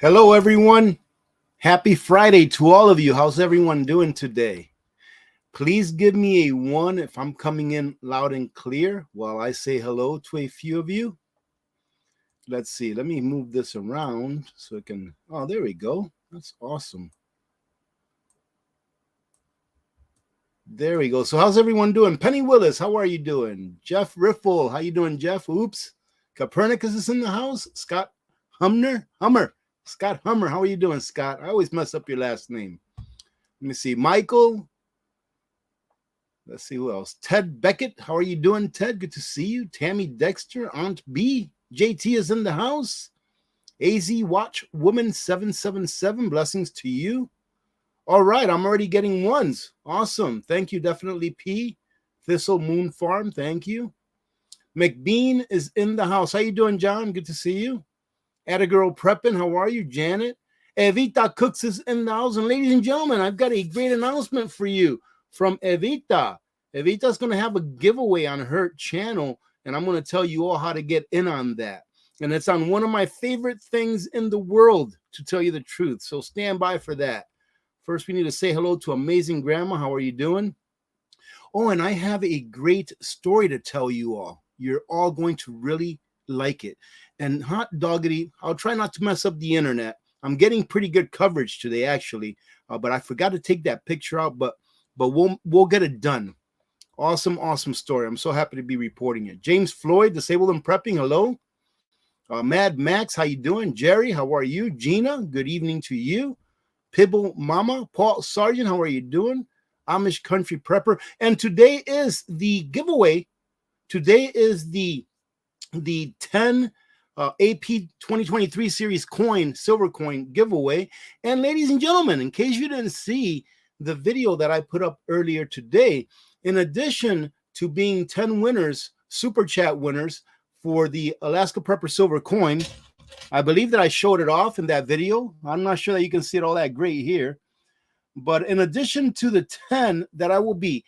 Hello, everyone. Happy Friday to all of you. How's everyone doing today? Please give me a one if I'm coming in loud and clear while I say hello to a few of you. Let's see. Let me move this around so it can. Oh, there we go. That's awesome. There we go. So, how's everyone doing? Penny Willis, how are you doing? Jeff Riffle, how you doing, Jeff? Oupes. Copernicus is in the house. Scott Hummer. Scott Hummer, how are you doing, Scott? I always mess up your last name. Let me see. Michael. Let's see who else. Ted Beckett. How are you doing, Ted? Good to see you. Tammy Dexter. Aunt B. JT is in the house. AZ Watch Woman 777. Blessings to you. All right. I'm already getting ones. Awesome. Thank you. Definitely P. Thistle Moon Farm. Thank you. McBean is in the house. How you doing, John? Good to see you. Attagirl Preppin. How are you, Janet? Evita Cooks is in the house. And ladies and gentlemen, I've got a great announcement for you from Evita. Evita's going to have a giveaway on her channel, and I'm going to tell you all how to get in on that. And it's on one of my favorite things in the world, to tell you the truth. So stand by for that. First, we need to say hello to Amazing Grandma. How are you doing? Oh, and I have a great story to tell you all. You're all going to really like it. And hot doggity, I'll try not to mess up the internet. I'm getting pretty good coverage today, actually, but I forgot to take that picture out. But we'll get it done. Awesome story. I'm so happy to be reporting it. James Floyd, Disabled and Prepping. Hello. Mad Max, how you doing? Jerry, how are you? Gina, good evening to you. Pibble Mama, Paul Sargent, how are you doing? Amish Country Prepper. And today is the giveaway. Today is the 10 AP 2023 series coin, silver coin giveaway. And ladies and gentlemen, in case you didn't see the video that I put up earlier today, in addition to being 10 winners, super chat winners for the Alaska Prepper silver coin, I believe that I showed it off in that video. I'm not sure that you can see it all that great here. But in addition to the 10 that I will be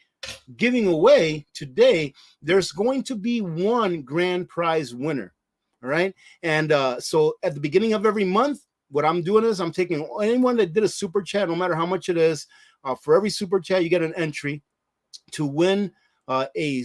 giving away today, there's going to be one grand prize winner. All right. And so at the beginning of every month, what I'm doing is I'm taking anyone that did a super chat, no matter how much it is, for every super chat, you get an entry to win a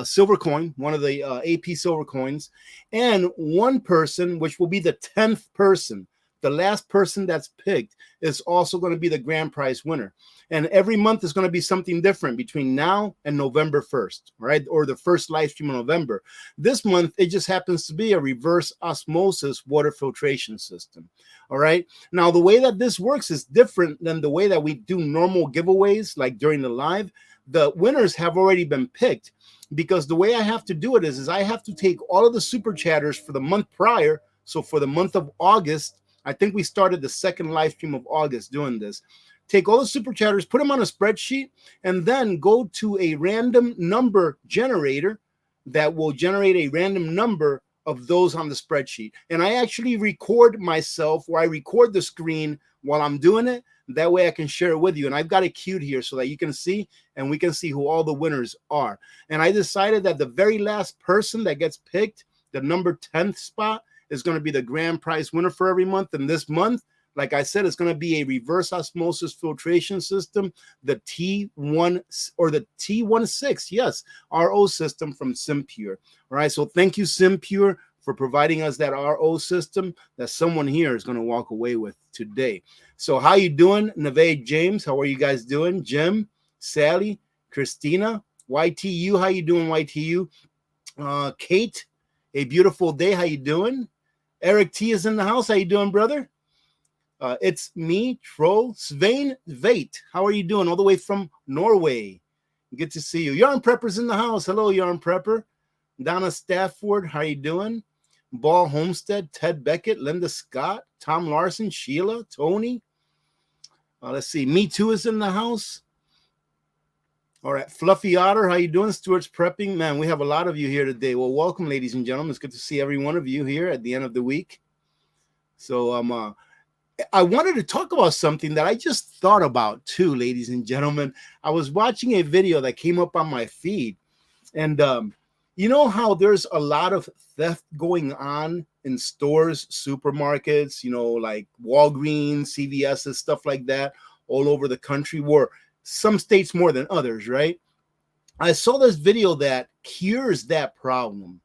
silver coin, one of the AP silver coins, and one person, which will be the 10th person, the last person that's picked, is also going to be the grand prize winner. And every month is going to be something different between now and November 1st, right? Or the first live stream of November. This month, it just happens to be a reverse osmosis water filtration system. All right. Now, the way that this works is different than the way that we do normal giveaways, like during the live. The winners have already been picked, because the way I have to do it is I have to take all of the super chatters for the month prior. So for the month of August, I think we started the second live stream of August doing this. Take all the super chatters, put them on a spreadsheet, and then go to a random number generator that will generate a random number of those on the spreadsheet. And I actually record myself, or I record the screen while I'm doing it. That way I can share it with you. And I've got it queued here so that you can see, and we can see who all the winners are. And I decided that the very last person that gets picked, the number 10th spot, is going to be the grand prize winner for every month. And this month, like I said, it's going to be a reverse osmosis filtration system, the T1 or the T16, yes, RO system from Simpure. All right, so thank you, Simpure, for providing us that RO system that someone here is going to walk away with today. So how you doing, Neve James? How are you guys doing? Jim, Sally, Christina, YTU, how you doing, YTU? Kate, a beautiful day. How you doing? Eric T is in the house. How you doing, brother? It's me, Troll. Svein Veit. How are you doing? All the way from Norway. Good to see you. Yarn Prepper's in the house. Hello, Yarn Prepper. Donna Stafford. How you doing? Ball Homestead. Ted Beckett. Linda Scott. Tom Larson. Sheila. Tony. Let's see. Me Too is in the house. All right. Fluffy Otter. How you doing? Stuart's Prepping. Man, we have a lot of you here today. Well, welcome, ladies and gentlemen. It's good to see every one of you here at the end of the week. So I wanted to talk about something that I just thought about too, ladies and gentlemen. I was watching a video that came up on my feed, and you know how there's a lot of theft going on in stores, supermarkets, like Walgreens, CVS, stuff like that, all over the country, where some states more than others, right? I saw this video that cures that problem.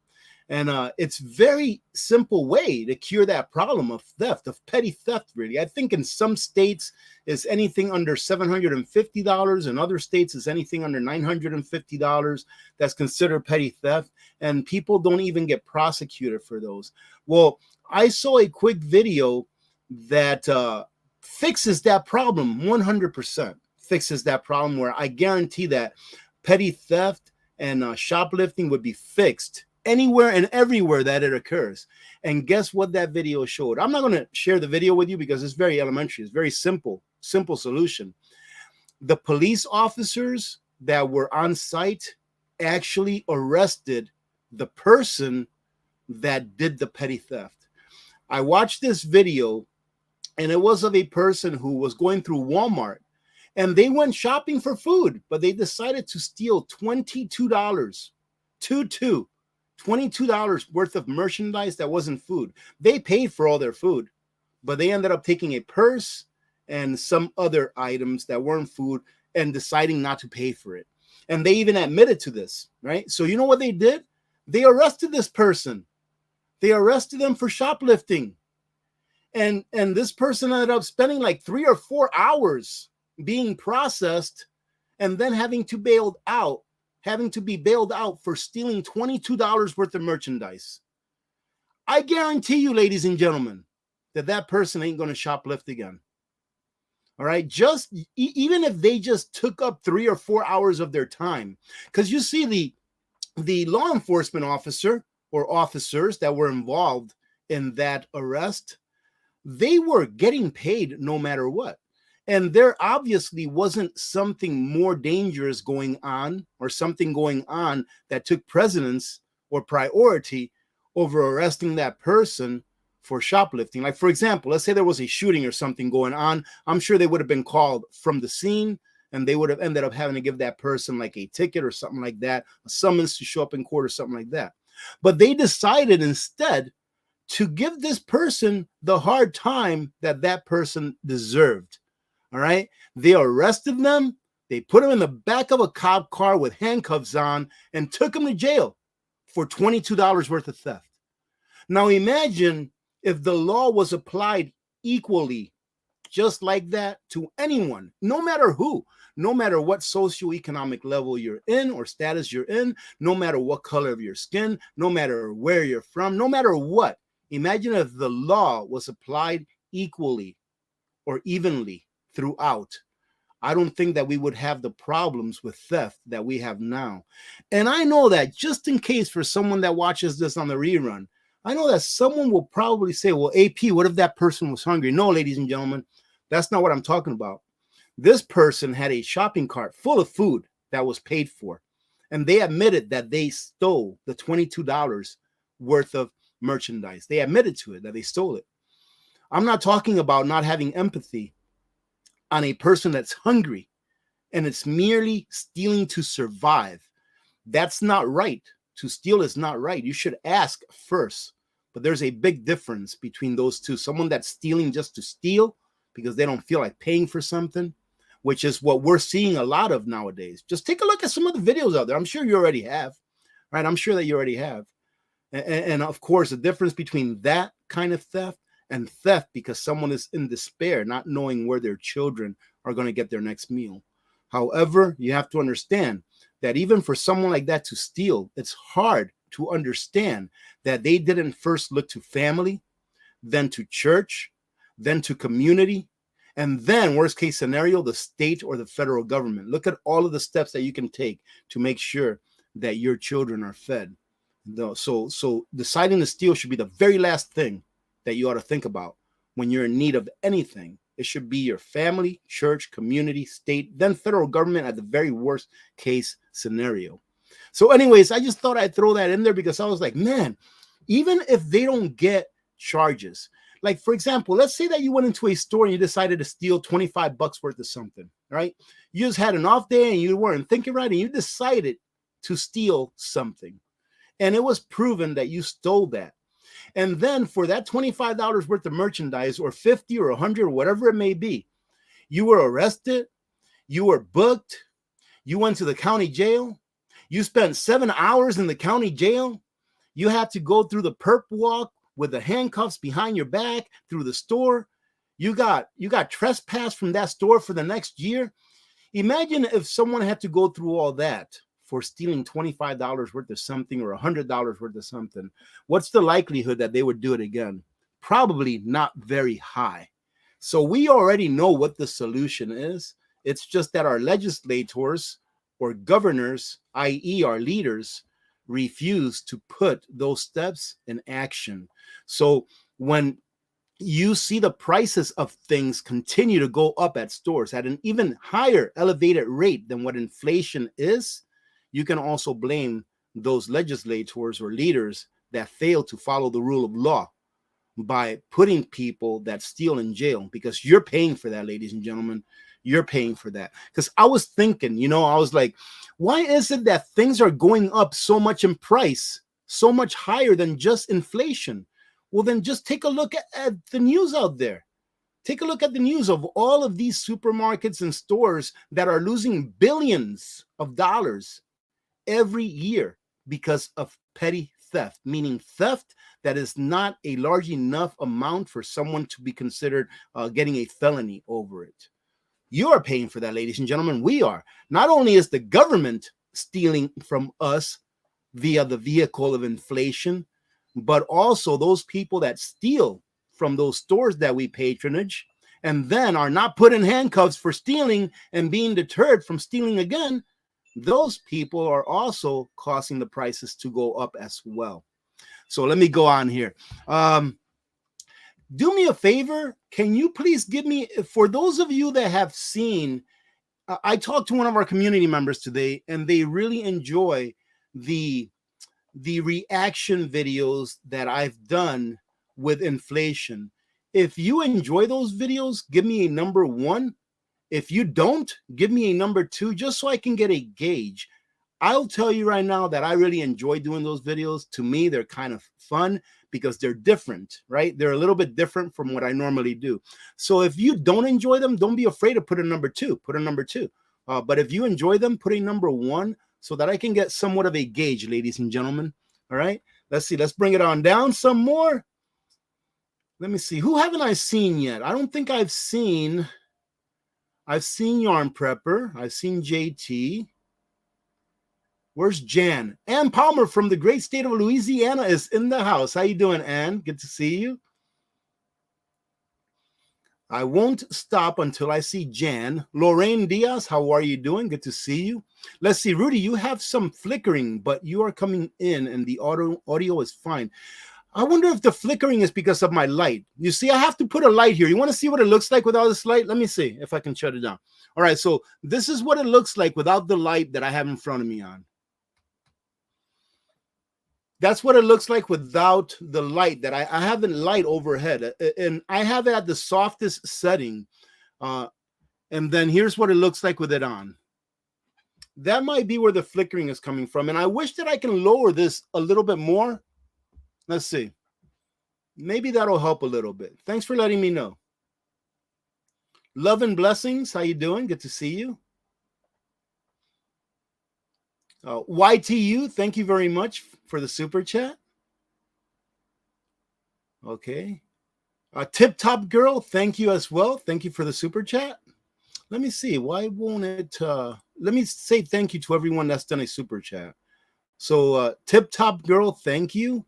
And it's very simple way to cure that problem of theft, of petty theft, really. I think in some states is anything under $750. In other states is anything under $950 that's considered petty theft. And people don't even get prosecuted for those. Well, I saw a quick video that fixes that problem 100%. Fixes that problem, where I guarantee that petty theft and shoplifting would be fixed anywhere and everywhere that it occurs. And guess what that video showed? I'm not going to share the video with you because it's very elementary. It's very simple solution. The police officers that were on site actually arrested the person that did the petty theft. I watched this video, and it was of a person who was going through Walmart, and they went shopping for food, but they decided to steal $22. $22 worth of merchandise that wasn't food. They paid for all their food, but they ended up taking a purse and some other items that weren't food and deciding not to pay for it. And they even admitted to this, right? So you know what they did? They arrested this person. They arrested them for shoplifting. And this person ended up spending like 3 or 4 hours being processed and then having to be bailed out for stealing $22 worth of merchandise. I guarantee you, ladies and gentlemen, that person ain't going to shoplift again. All right. Just even if they just took up 3 or 4 hours of their time, because you see the law enforcement officer or officers that were involved in that arrest, they were getting paid no matter what. And there obviously wasn't something more dangerous going on, or something going on that took precedence or priority over arresting that person for shoplifting. Like, for example, let's say there was a shooting or something going on. I'm sure they would have been called from the scene, and they would have ended up having to give that person like a ticket or something like that, a summons to show up in court or something like that. But they decided instead to give this person the hard time that person deserved. All right. They arrested them. They put them in the back of a cop car with handcuffs on and took them to jail for $22 worth of theft. Now imagine if the law was applied equally, just like that, to anyone, no matter who, no matter what socioeconomic level you're in or status you're in, no matter what color of your skin, no matter where you're from, no matter what. Imagine if the law was applied equally or evenly throughout. I don't think that we would have the problems with theft that we have now. And I know that just in case for someone that watches this on the rerun, I know that someone will probably say, well, AP, what if that person was hungry? No, ladies and gentlemen, that's not what I'm talking about. This person had a shopping cart full of food that was paid for, and they admitted that they stole the $22 worth of merchandise. They admitted to it, that they stole it. I'm not talking about not having empathy on a person that's hungry and it's merely stealing to survive. That's not right. To steal is not right. You should ask first. But there's a big difference between those two. Someone that's stealing just to steal because they don't feel like paying for something, which is what we're seeing a lot of nowadays. Just take a look at some of the videos out there. I'm sure you already have, right? I'm sure that you already have. And of course, the difference between that kind of theft and theft because someone is in despair, not knowing where their children are going to get their next meal. However, you have to understand that even for someone like that to steal, it's hard to understand that they didn't first look to family, then to church, then to community, and then, worst case scenario, the state or the federal government. Look at all of the steps that you can take to make sure that your children are fed. So deciding to steal should be the very last thing that you ought to think about when you're in need of anything. It should be your family, church, community, state, then federal government at the very worst case scenario. So anyways, I just thought I'd throw that in there because I was like, man, even if they don't get charges, like, for example, let's say that you went into a store and you decided to steal $25 worth of something, right? You just had an off day and you weren't thinking right and you decided to steal something. And it was proven that you stole that. And then for that $25 worth of merchandise, or 50 or 100 or whatever it may be, you were arrested, you were booked, you went to the county jail, you spent 7 hours in the county jail, you had to go through the perp walk with the handcuffs behind your back through the store. You got trespassed from that store for the next year. Imagine if someone had to go through all that for stealing $25 worth of something or $100 worth of something. What's the likelihood that they would do it again? Probably not very high. So we already know what the solution is. It's just that our legislators or governors, i.e. our leaders, refuse to put those steps in action. So when you see the prices of things continue to go up at stores at an even higher elevated rate than what inflation is, you can also blame those legislators or leaders that fail to follow the rule of law by putting people that steal in jail, because you're paying for that, ladies and gentlemen. You're paying for that. Because I was thinking, I was like, why is it that things are going up so much in price, so much higher than just inflation? Well, then just take a look at the news out there. Take a look at the news of all of these supermarkets and stores that are losing billions of dollars every year because of petty theft, meaning theft that is not a large enough amount for someone to be considered getting a felony over it. You are paying for that, ladies and gentlemen. We are. Not only is the government stealing from us via the vehicle of inflation, but also those people that steal from those stores that we patronage and then are not put in handcuffs for stealing and being deterred from stealing again. Those people are also causing the prices to go up as well. So let me go on here. Do me a favor. Can you please give me, for those of you that have seen, I talked to one of our community members today, and they really enjoy the reaction videos that I've done with inflation. If you enjoy those videos, give me a number 1. If you don't, give me a number 2, just so I can get a gauge. I'll tell you right now that I really enjoy doing those videos. To me, they're kind of fun because they're different, right? They're a little bit different from what I normally do. So if you don't enjoy them, don't be afraid to put a number 2. Put a number 2. But if you enjoy them, put a number 1 so that I can get somewhat of a gauge, ladies and gentlemen. All right, let's see. Let's bring it on down some more. Let me see. Who haven't I seen yet? I don't think I've seen Yarn Prepper. I've seen JT. Where's Jan? Ann Palmer from the great state of Louisiana is in the house. How you doing, Ann? Good to see you. I won't stop until I see Jan. Lorraine Diaz, how are you doing? Good to see you. Let's see, Rudy, you have some flickering, but you are coming in and the audio is fine. I wonder if the flickering is because of my light. You see, I have to put a light here. You want to see what it looks like without this light? Let me see if I can shut it down. All right, so this is what it looks like without the light that I have in front of me on. That's what it looks like without the light that I have a light overhead, and I have it at the softest setting. And then here's what it looks like with it on. That might be where the flickering is coming from. And I wish that I can lower this a little bit more. Let's see. Maybe that'll help a little bit. Thanks for letting me know. Love and blessings. How you doing? Good to see you. YTU, thank you very much for the super chat. Okay. Tip Top Girl, thank you as well. Thank you for the super chat. Let me see. Why won't it? Let me say thank you to everyone that's done a super chat. So Tip Top Girl, thank you.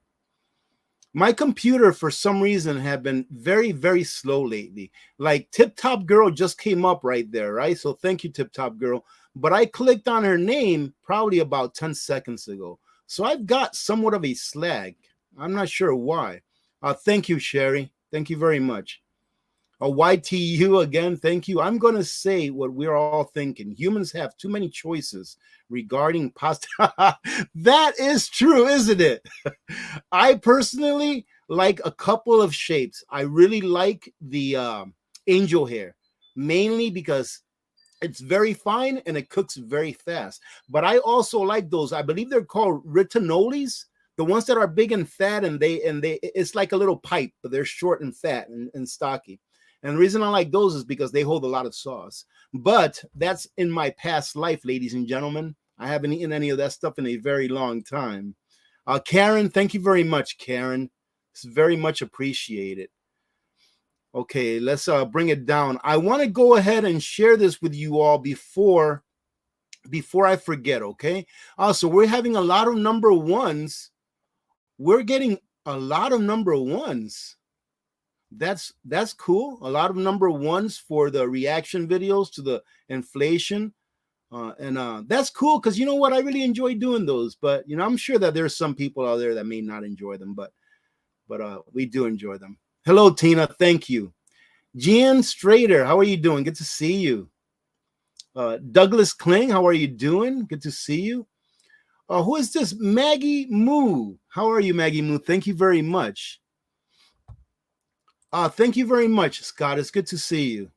My computer, for some reason, have been very, very slow lately. Like Tip Top Girl just came up right there, right? So thank you, Tip Top Girl. But I clicked on her name probably about 10 seconds ago. So I've got somewhat of a slag. I'm not sure why. Thank you, Sherry. Thank you very much. YTU again, thank you. I'm going to say what we're all thinking. Humans have too many choices regarding pasta. That is true, isn't it? I personally like a couple of shapes. I really like the angel hair, mainly because it's very fine and it cooks very fast. But I also like those, I believe they're called ritanolis, The ones that are big and fat, and it's like a little pipe, but they're short and fat and stocky. And the reason I like those is because they hold a lot of sauce. But that's in my past life, ladies and gentlemen. I haven't eaten any of that stuff in a very long time. Karen, thank you very much, Karen. It's very much appreciated. Okay, let's bring it down. I want to go ahead and share this with you all before I forget, okay? So we're having a lot of number ones. We're getting a lot of number ones. That's cool. A lot of number ones for the reaction videos to the inflation. And that's cool because you know what? I really enjoy doing those. But, you know, I'm sure that there's some people out there that may not enjoy them, but we do enjoy them. Hello, Tina. Thank you. Jan Strader, how are you doing? Good to see you. Douglas Kling, how are you doing? Good to see you. Who is this? Maggie Moo. How are you, Maggie Moo? Thank you very much. Thank you very much, Scott. It's good to see you.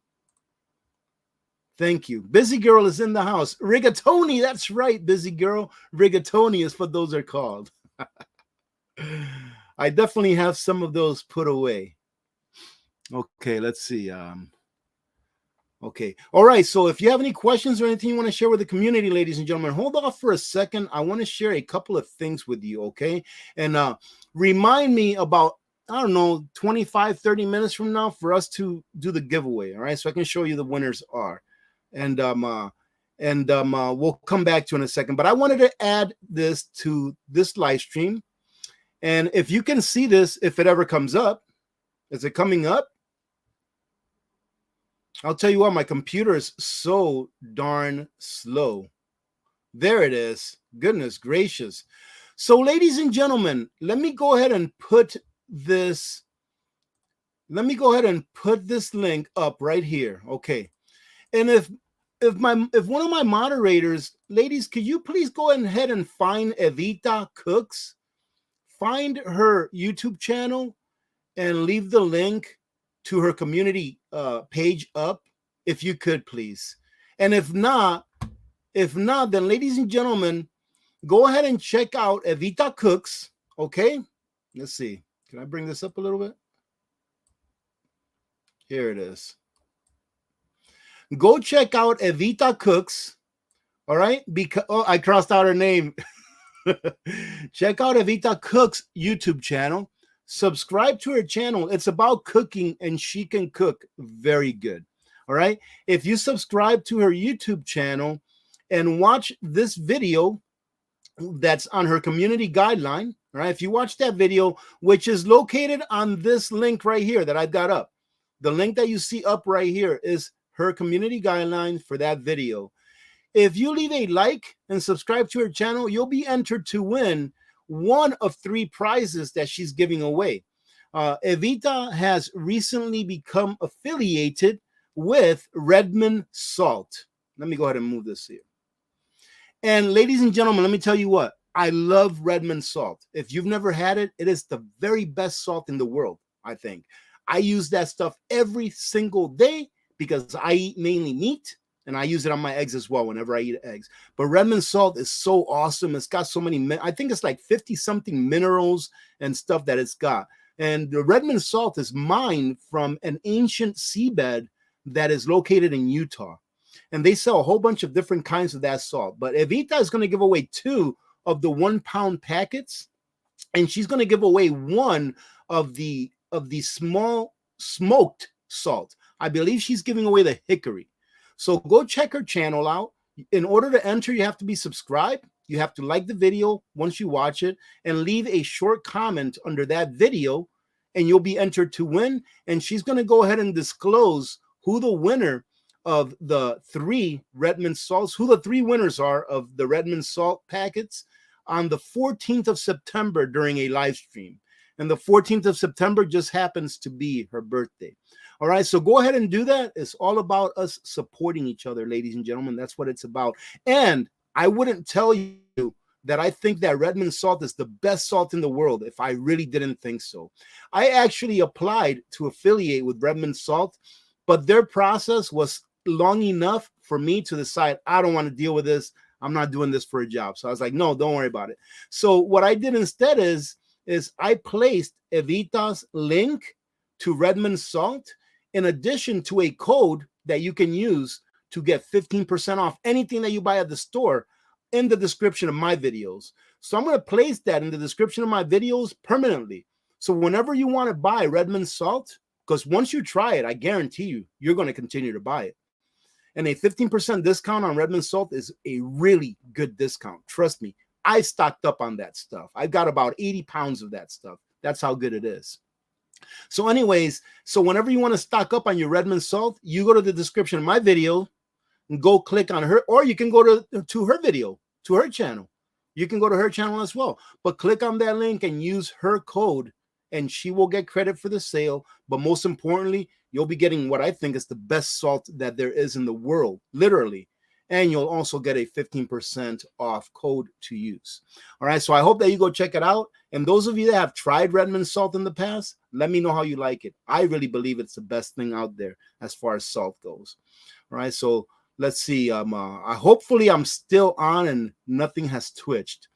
Thank you. Busy Girl is in the house. Rigatoni, that's right, Busy Girl. Rigatoni is what those are called. I definitely have some of those put away. Okay, let's see. Okay. All right. So if you have any questions or anything you want to share with the community, ladies and gentlemen, hold off for a second. I want to share a couple of things with you. Okay. And remind me about, I don't know, 25, 30 minutes from now for us to do the giveaway. All right. So I can show you the winners are. And we'll come back to in a second. But I wanted to add this to this live stream. And if you can see this, if it ever comes up, is it coming up? I'll tell you what, my computer is so darn slow. There it is. Goodness gracious. So, ladies and gentlemen, let me go ahead and put this. Let me go ahead and put this link up right here. Okay. And if one of my moderators, ladies, could you please go ahead and find Evita Cooks? Find her YouTube channel and leave the link to her community page up, if you could, please. And if not, then ladies and gentlemen, go ahead and check out Evita Cooks. Okay, let's see. Can I bring this up a little bit? Here it is. Go check out Evita Cooks. All right, because I crossed out her name. Check out Evita Cooks' YouTube channel. Subscribe to her channel. It's about cooking, and she can cook very good. All right. If you subscribe to her YouTube channel and watch this video that's on her community guideline, all right, if you watch that video, which is located on this link right here that I've got up, the link that you see up right here is her community guideline for that video. If you leave a like and subscribe to her channel, you'll be entered to win one of 3 prizes that she's giving away. Evita has recently become affiliated with Redmond Salt. Let me go ahead and move this here. And ladies and gentlemen, let me tell you what, I love Redmond Salt. If you've never had it, it is the very best salt in the world, I think. I use that stuff every single day because I eat mainly meat. And I use it on my eggs as well whenever I eat eggs. But Redmond Salt is so awesome. It's got so many, I think it's like 50-something minerals and stuff that it's got. And the Redmond Salt is mined from an ancient seabed that is located in Utah. And they sell a whole bunch of different kinds of that salt. But Evita is going to give away 2 of the 1-pound packets. And she's going to give away 1 of the small smoked salt. I believe she's giving away the hickory. So go check her channel out. In order to enter, you have to be subscribed. You have to like the video once you watch it and leave a short comment under that video, and you'll be entered to win. And she's going to go ahead and disclose who the winner of the 3 Redmond Salts, who the 3 winners are of the Redmond Salt packets on the 14th of September during a live stream. And the 14th of September just happens to be her birthday. All right, so go ahead and do that. It's all about us supporting each other, ladies and gentlemen. That's what it's about. And I wouldn't tell you that I think that Redmond Salt is the best salt in the world if I really didn't think so. I actually applied to affiliate with Redmond Salt, but their process was long enough for me to decide I don't want to deal with this. I'm not doing this for a job. So I was like, no, don't worry about it. So what I did instead is I placed Evita's link to Redmond Salt in addition to a code that you can use to get 15% off anything that you buy at the store in the description of my videos. So I'm going to place that in the description of my videos permanently. So whenever you want to buy Redmond Salt, because once you try it, I guarantee you, you're going to continue to buy it. And a 15% discount on Redmond Salt is a really good discount. Trust me, I stocked up on that stuff. I've got about 80 pounds of that stuff. That's how good it is. So anyways, so whenever you want to stock up on your Redmond Salt, you go to the description of my video and go click on her, or you can go to her video, to her channel. You can go to her channel as well, but click on that link and use her code, and she will get credit for the sale. But most importantly, you'll be getting what I think is the best salt that there is in the world, literally. And you'll also get a 15% off code to use. All right, so I hope that you go check it out. And those of you that have tried Redmond Salt in the past, let me know how you like it. I really believe it's the best thing out there as far as salt goes. All right, so let's see. Hopefully I'm still on and nothing has twitched.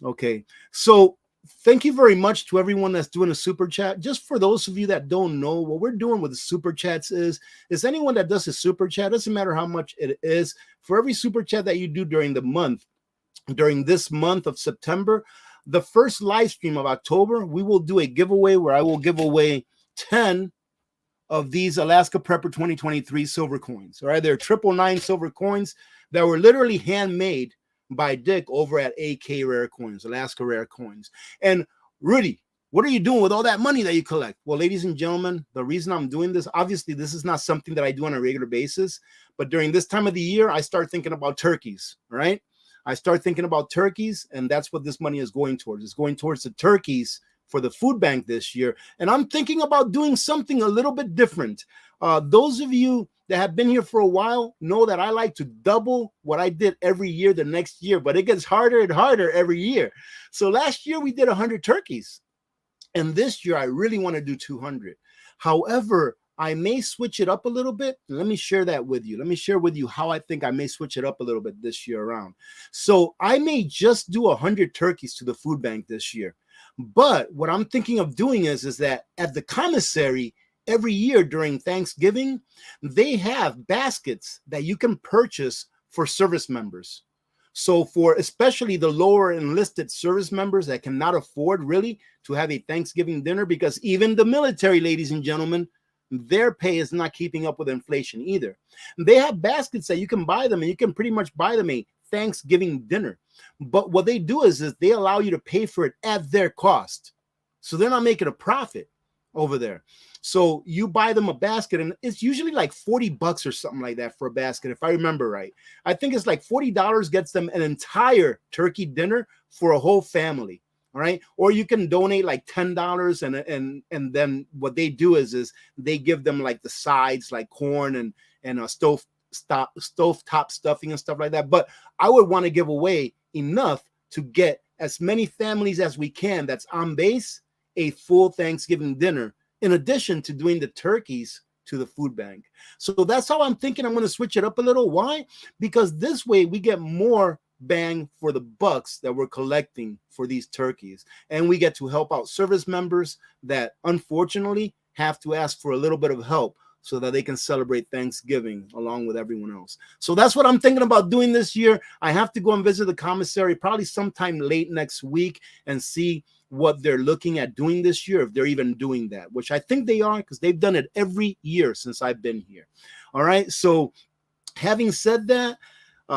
Okay, so thank you very much to everyone that's doing a super chat. Just for those of you that don't know, what we're doing with the super chats is anyone that does a super chat, doesn't matter how much it is, for every super chat that you do during the month, during this month of September, the first live stream of October, we will do a giveaway where I will give away 10 of these Alaska Prepper 2023 silver coins. All right, they're 999 silver coins that were literally handmade by Dick over at AK Rare Coins, Alaska Rare Coins. And Rudy, what are you doing with all that money that you collect? Well, ladies and gentlemen, the reason I'm doing this, obviously this is not something that I do on a regular basis, but during this time of the year, I start thinking about turkeys, all right? I start thinking about turkeys, and that's what this money is going towards. It's going towards the turkeys for the food bank this year. And I'm thinking about doing something a little bit different. Those of you that have been here for a while know that I like to double what I did every year the next year, but it gets harder and harder every year. So last year we did 100 turkeys, and this year I really want to do 200. However, I may switch it up a little bit. Let me share that with you. Let me share with you how I think I may switch it up a little bit this year around. So I may just do 100 turkeys to the food bank this year. But what I'm thinking of doing is that at the commissary, every year during Thanksgiving, they have baskets that you can purchase for service members. So for especially the lower enlisted service members that cannot afford really to have a Thanksgiving dinner, because even the military, ladies and gentlemen, their pay is not keeping up with inflation either. They have baskets that you can buy them, and you can pretty much buy them a Thanksgiving dinner. But what they do is they allow you to pay for it at their cost. So they're not making a profit over there. So you buy them a basket, and it's usually like $40 or something like that for a basket, if I remember right. I think it's like $40 gets them an entire turkey dinner for a whole family. All right. Or you can donate like $10, and then what they do is they give them like the sides, like corn and a stovetop stuffing and stuff like that. But I would want to give away enough to get as many families as we can that's on base a full Thanksgiving dinner, in addition to doing the turkeys to the food bank. So that's how I'm thinking I'm going to switch it up a little. Why? Because this way we get more bang for the bucks that we're collecting for these turkeys, and we get to help out service members that unfortunately have to ask for a little bit of help so that they can celebrate Thanksgiving along with everyone else. So that's what I'm thinking about doing this year. I have to go and visit the commissary probably sometime late next week and see what they're looking at doing this year, if they're even doing that, which I think they are, because they've done it every year since I've been here. All right, so having said that,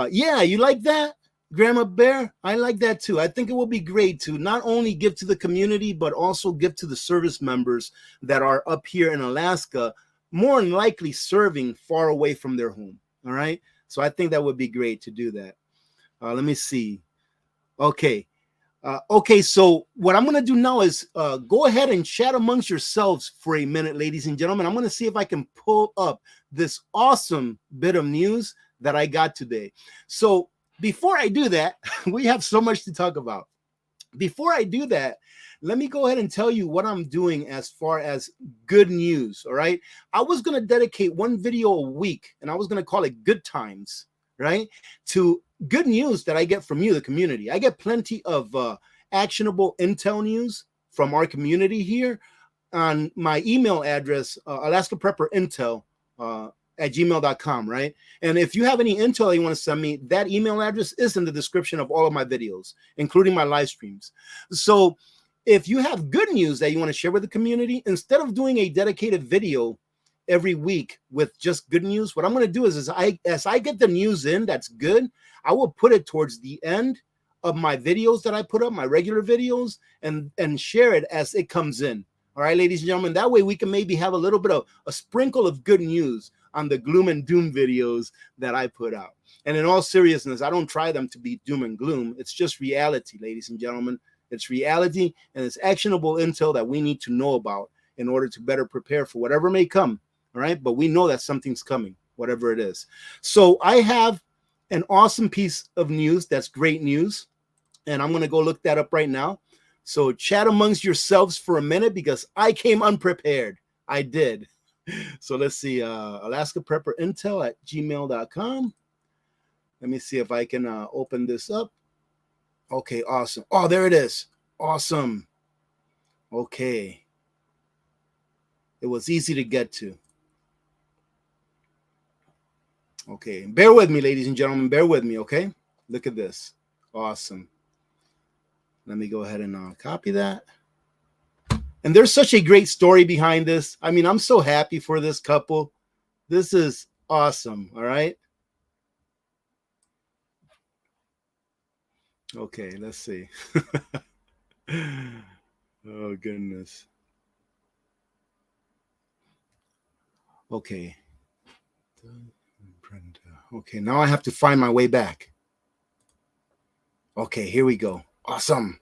yeah, you like that, Grandma Bear? I like that too. I think it will be great to not only give to the community, but also give to the service members that are up here in Alaska, more than likely serving far away from their home. All right, so I think that would be great to do that. Let me see. Okay. Okay, so what I'm going to do now is go ahead and chat amongst yourselves for a minute, ladies and gentlemen. I'm going to see if I can pull up this awesome bit of news that I got today. So before I do that, we have so much to talk about. Before I do that, let me go ahead and tell you what I'm doing as far as good news, all right? I was going to dedicate one video a week, and I was going to call it Good Times, right, to good news that I get from you, the community. I get plenty of actionable intel news from our community here on my email address, Alaska Prepper Intel at gmail.com, right? And if you have any intel you want to send me, that email address is in the description of all of my videos, including my live streams. So if you have good news that you want to share with the community, instead of doing a dedicated video every week with just good news, what I'm going to do is as I get the news in that's good, I will put it towards the end of my videos that I put up, my regular videos, and share it as it comes in. All right, ladies and gentlemen, that way we can maybe have a little bit of a sprinkle of good news on the gloom and doom videos that I put out. And in all seriousness, I don't try them to be doom and gloom. It's just reality, ladies and gentlemen. It's reality, and it's actionable intel that we need to know about in order to better prepare for whatever may come. All right, but we know that something's coming, whatever it is. So I have an awesome piece of news that's great news, and I'm going to go look that up right now. So chat amongst yourselves for a minute because I came unprepared. I did. So let's see, Alaska Prepper Intel at gmail.com. Let me see if I can open this up. Okay, awesome. Oh, there it is. Awesome. Okay. It was easy to get to. Okay, bear with me, ladies and gentlemen. Bear with me, okay? Look at this. Awesome. Let me go ahead and copy that. And there's such a great story behind this. I mean, I'm so happy for this couple. This is awesome, all right? Okay, let's see. Oh, goodness. Okay. Okay, now I have to find my way back. Okay, here we go. Awesome.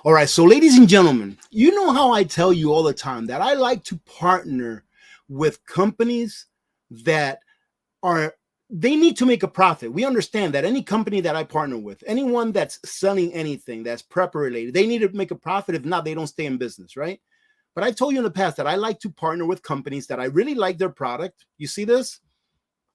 All right, so ladies and gentlemen, you know how I tell you all the time that I like to partner with companies that they need to make a profit. We understand that any company that I partner with, anyone that's selling anything that's prepper related, they need to make a profit. If not, they don't stay in business, right? But I told you in the past that I like to partner with companies that I really like their product. You see this?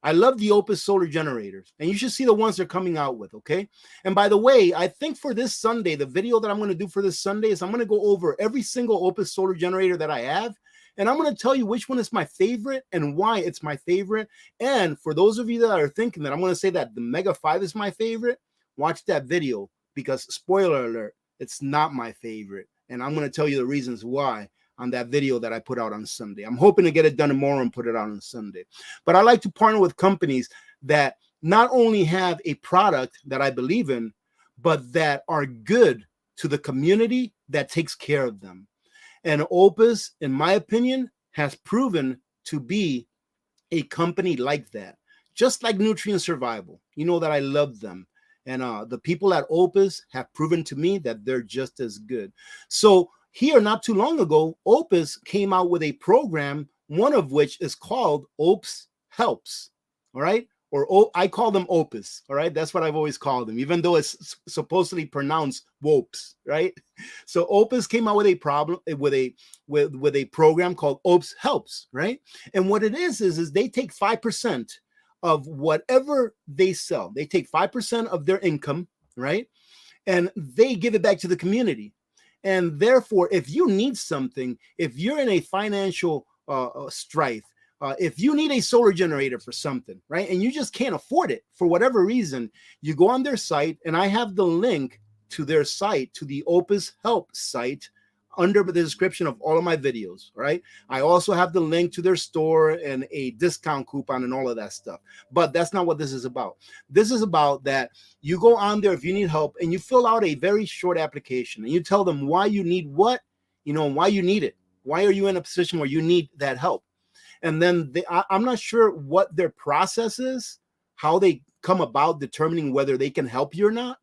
I love the Oupes solar generators, and you should see the ones they're coming out with, okay? And by the way, I think for this Sunday, the video that I'm going to do for this Sunday is I'm going to go over every single Oupes solar generator that I have, and I'm going to tell you which one is my favorite and why it's my favorite. And for those of you that are thinking that I'm going to say that the Mega 5 is my favorite, watch that video because, spoiler alert, it's not my favorite. And I'm going to tell you the reasons why on that video that I put out on Sunday. I'm hoping to get it done tomorrow and put it out on Sunday. But I like to partner with companies that not only have a product that I believe in, but that are good to the community that takes care of them. And Oupes, in my opinion, has proven to be a company like that. Just like Nutrient Survival. You know that I love them. And the people at Oupes have proven to me that they're just as good. So here, not too long ago, Oupes came out with a program, one of which is called Oupes Helps, all right? Or I call them Oupes, all right? That's what I've always called them, even though it's supposedly pronounced Wopes, right? So Oupes came out with a program called Oupes Helps, right? And what it is they take 5% of whatever they sell. They take 5% of their income, right? And they give it back to the community. And therefore, if you need something, if you're in a financial strife, if you need a solar generator for something, right, and you just can't afford it for whatever reason, you go on their site, and I have the link to their site, to the Oupes Help site, under the description of all of my videos, right? I also have the link to their store and a discount coupon and all of that stuff. But that's not what this is about. This is about that you go on there if you need help and you fill out a very short application and you tell them why you need what, why you need it. Why are you in a position where you need that help? And then I'm not sure what their process is, how they come about determining whether they can help you or not.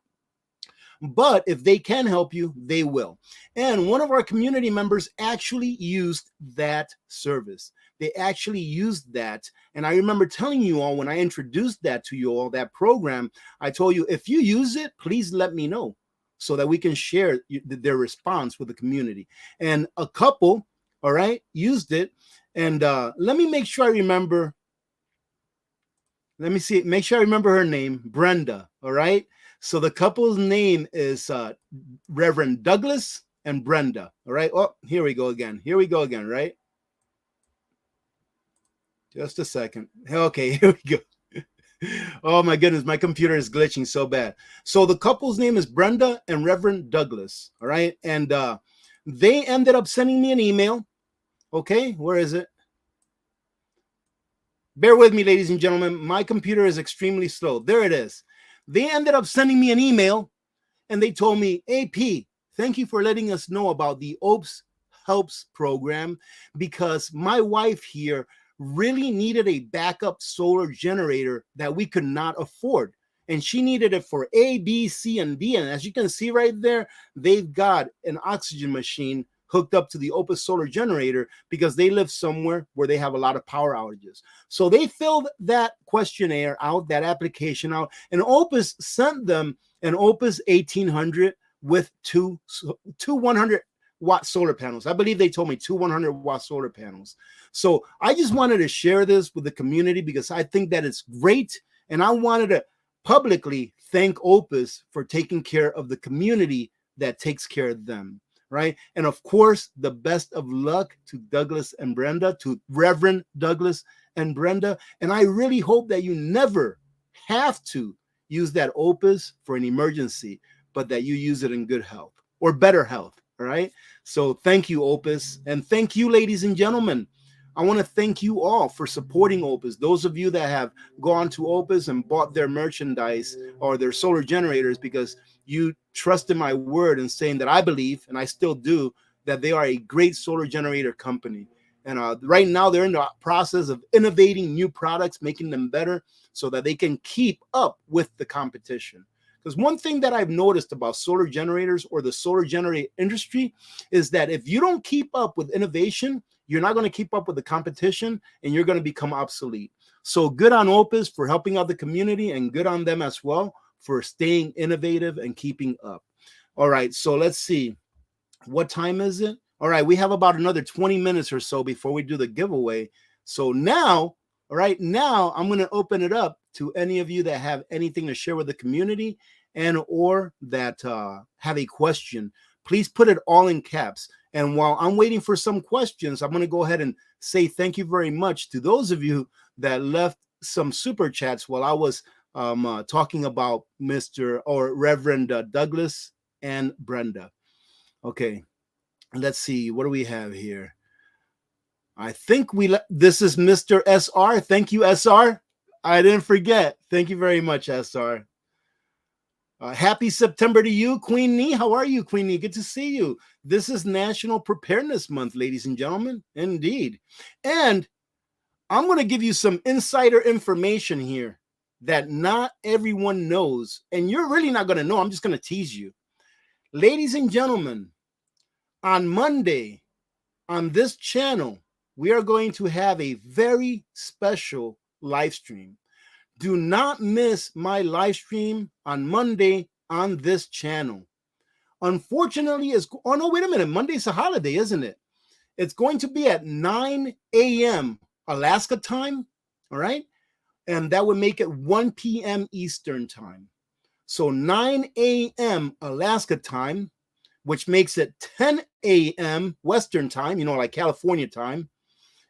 But if they can help you, they will. And one of our community members actually used that service. They actually used that. And I remember telling you all when I introduced that to you all, that program, I told you, if you use it, please let me know so that we can share their response with the community. And a couple, all right, used it. And let me make sure I remember Let me see. Make sure I remember her name, Brenda. All right. So the couple's name is Reverend Douglas and Brenda. All right. Oh, here we go again. Here we go again. Right. Just a second. Okay. Here we go. Oh my goodness, my computer is glitching so bad. So the couple's name is Brenda and Reverend Douglas. All right. And they ended up sending me an email. Okay. Where is it? Bear with me, ladies and gentlemen. My computer is extremely slow. There it is. They ended up sending me an email and they told me, AP, thank you for letting us know about the Oupes Helps program because my wife here really needed a backup solar generator that we could not afford. And she needed it for A, B, C, and D. And as you can see right there, they've got an oxygen machine hooked up to the Oupes solar generator because they live somewhere where they have a lot of power outages. So they filled that questionnaire out, that application out, and Oupes sent them an Oupes 1800 with two 100-watt solar panels. I believe they told me 2 100-watt solar panels. So I just wanted to share this with the community because I think that it's great. And I wanted to publicly thank Oupes for taking care of the community that takes care of them. Right. And of course, the best of luck to Douglas and Brenda, to Reverend Douglas and Brenda. And I really hope that you never have to use that Oupes for an emergency, but that you use it in good health or better health. All right. So thank you, Oupes. And thank you, ladies and gentlemen. I want to thank you all for supporting Oupes. Those of you that have gone to Oupes and bought their merchandise or their solar generators because you trust in my word and saying that I believe, and I still do, that they are a great solar generator company. And right now they're in the process of innovating new products, making them better so that they can keep up with the competition. Because one thing that I've noticed about solar generators or the solar generator industry is that if you don't keep up with innovation, you're not going to keep up with the competition and you're going to become obsolete. So good on Oupes for helping out the community and good on them as well for staying innovative and keeping up. All right, so let's see. What time is it? All right, we have about another 20 minutes or so before we do the giveaway. So now, all right, now I'm going to open it up to any of you that have anything to share with the community and or that have a question. Please put it all in caps. And while I'm waiting for some questions, I'm going to go ahead and say thank you very much to those of you that left some super chats while I was talking about Mr. or Reverend Douglas and Brenda. Okay, let's see. What do we have here? I think this is Mr. SR. Thank you, SR. I didn't forget. Thank you very much, SR. Happy September to you, Queen Nee. How are you, Queen Nee? Good to see you. This is National Preparedness Month, ladies and gentlemen. Indeed. And I'm going to give you some insider information here that not everyone knows. And you're really not going to know. I'm just going to tease you. Ladies and gentlemen, on Monday, on this channel, we are going to have a very special live stream. Do not miss my live stream on Monday on this channel. Unfortunately, oh no, wait a minute. Monday's a holiday, isn't it? It's going to be at 9 a.m. Alaska time, all right? And that would make it 1 p.m. Eastern time. So 9 a.m. Alaska time, which makes it 10 a.m. Western time, like California time.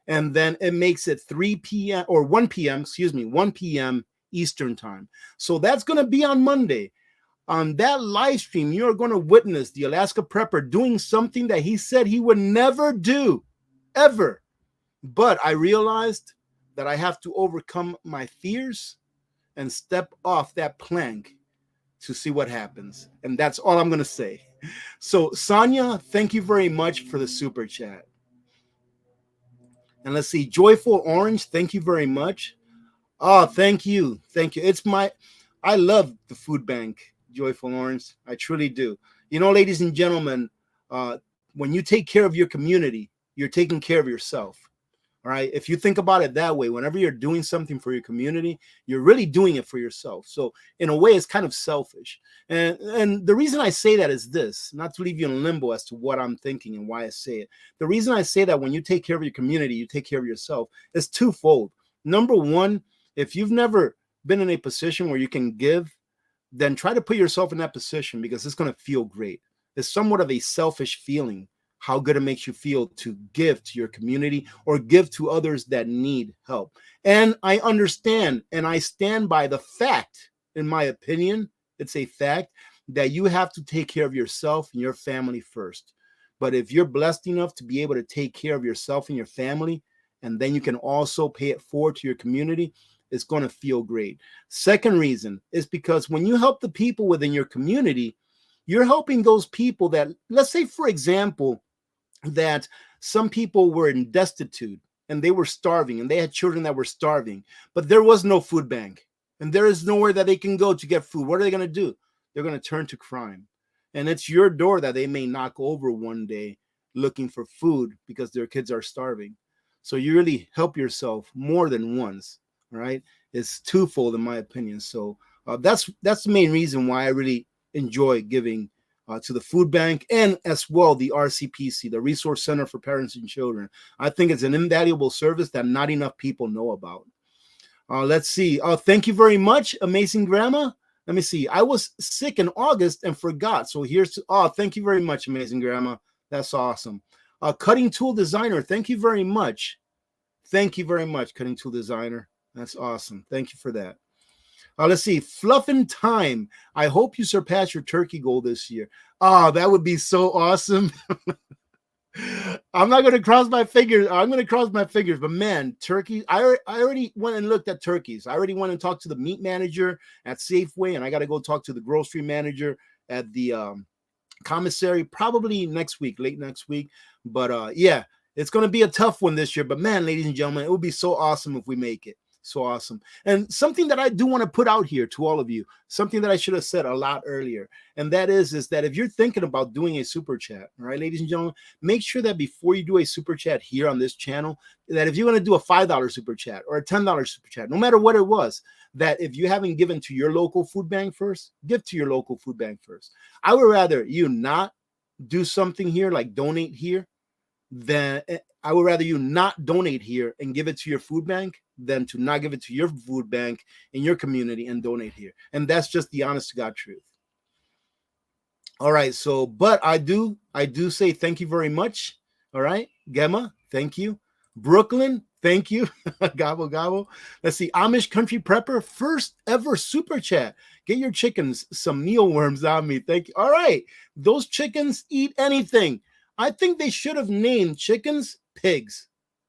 And then it makes it 3 p.m. or 1 p.m., 1 p.m. Eastern time. So that's going to be on Monday. On that live stream, you're going to witness the Alaska Prepper doing something that he said he would never do, ever. But I realized that I have to overcome my fears and step off that plank to see what happens. And that's all I'm going to say. So, Sonia, thank you very much for the super chat. And let's see, Joyful Orange, thank you very much. Oh, thank you. Thank you. I love the food bank, Joyful Orange. I truly do. Ladies and gentlemen, when you take care of your community, you're taking care of yourself. All right. If you think about it that way, whenever you're doing something for your community, you're really doing it for yourself. So in a way, it's kind of selfish. And the reason I say that is this, not to leave you in limbo as to what I'm thinking and why I say it. The reason I say that when you take care of your community, you take care of yourself is twofold. Number one If you've never been in a position where you can give, then try to put yourself in that position, because it's going to feel great. It's somewhat of a selfish feeling, how good it makes you feel to give to your community or give to others that need help. And I understand and I stand by the fact, in my opinion, it's a fact that you have to take care of yourself and your family first. But if you're blessed enough to be able to take care of yourself and your family, and then you can also pay it forward to your community, it's going to feel great. Second reason is because when you help the people within your community, you're helping those people that, let's say, for example, that some people were in destitute and they were starving and they had children that were starving, but there was no food bank and there is nowhere that they can go to get food. What are they going to do? They're going to turn to crime. And it's your door that they may knock over one day looking for food because their kids are starving. So you really help yourself more than once, right? It's twofold in my opinion. So that's the main reason why I really enjoy giving to the food bank and as well the RCPC, the Resource Center for Parents and Children. I think it's an invaluable service that not enough people know about. Let's see. Thank you very much, Amazing Grandma. Let me see. I was sick in August and forgot. So here's, thank you very much, Amazing Grandma. That's awesome. Cutting Tool Designer, thank you very much. Thank you very much, Cutting Tool Designer. That's awesome. Thank you for that. Let's see. Fluffin' Time. I hope you surpass your turkey goal this year. That would be so awesome. I'm not going to cross my fingers. I'm going to cross my fingers. But man, turkey. I already went and looked at turkeys. I already went and talked to the meat manager at Safeway, and I got to go talk to the grocery manager at the commissary probably next week, late next week. But yeah, it's going to be a tough one this year. But man, ladies and gentlemen, it would be so awesome if we make it. So awesome. And something that I do want to put out here to all of you, something that I should have said a lot earlier, and that is that if you're thinking about doing a super chat, all right, ladies and gentlemen, make sure that before you do a super chat here on this channel, that if you're going to do a $5 super chat or a $10 super chat, no matter what it was, that if you haven't given to your local food bank first, give to your local food bank first. I would rather you not do something here like donate here, then I would rather you not donate here and give it to your food bank than to not give it to your food bank in your community and donate here. And that's just the honest to God truth. All right. So, but I do say thank you very much. All right. Gemma, thank you. Brooklyn, thank you. Gobble, gobble. Let's see. Amish Country Prepper, first ever super chat. Get your chickens some mealworms on me. Thank you. All right. Those chickens eat anything. I think they should have named chickens pigs,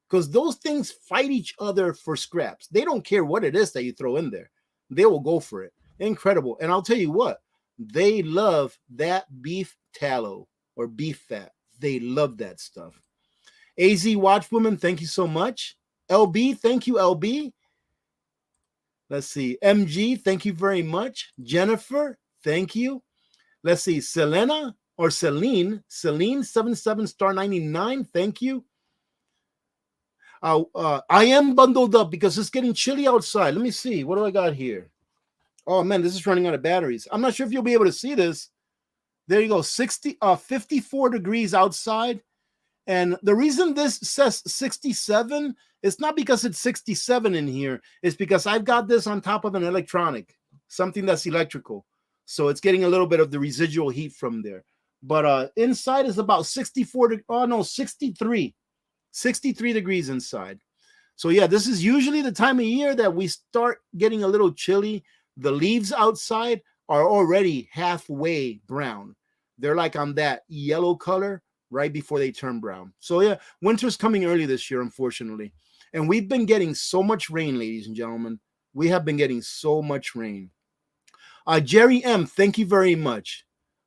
because those things fight each other for scraps. They don't care what it is that you throw in there. They will go for it. Incredible. And I'll tell you what, they love that beef tallow or beef fat. They love that stuff. AZ Watchwoman, thank you so much. LB, thank you, LB. Let's see. MG, thank you very much. Jennifer, thank you. Let's see. Selena or Celine 77 star 99, thank you. I am bundled up because it's getting chilly outside. Let me see. What do I got here? Oh man, this is running out of batteries. I'm not sure if you'll be able to see this. There you go. 54 degrees outside. And the reason this says 67 is not because it's 67 in here. It's because I've got this on top of an electronic, something that's electrical. So it's getting a little bit of the residual heat from there. But inside is about 63 degrees inside. So yeah, this is usually the time of year that we start getting a little chilly. The leaves outside are already halfway brown. They're like on that yellow color right before they turn brown. So yeah, winter's coming early this year, unfortunately. And we've been getting so much rain, ladies and gentlemen. We have been getting so much rain. Jerry M, thank you very much.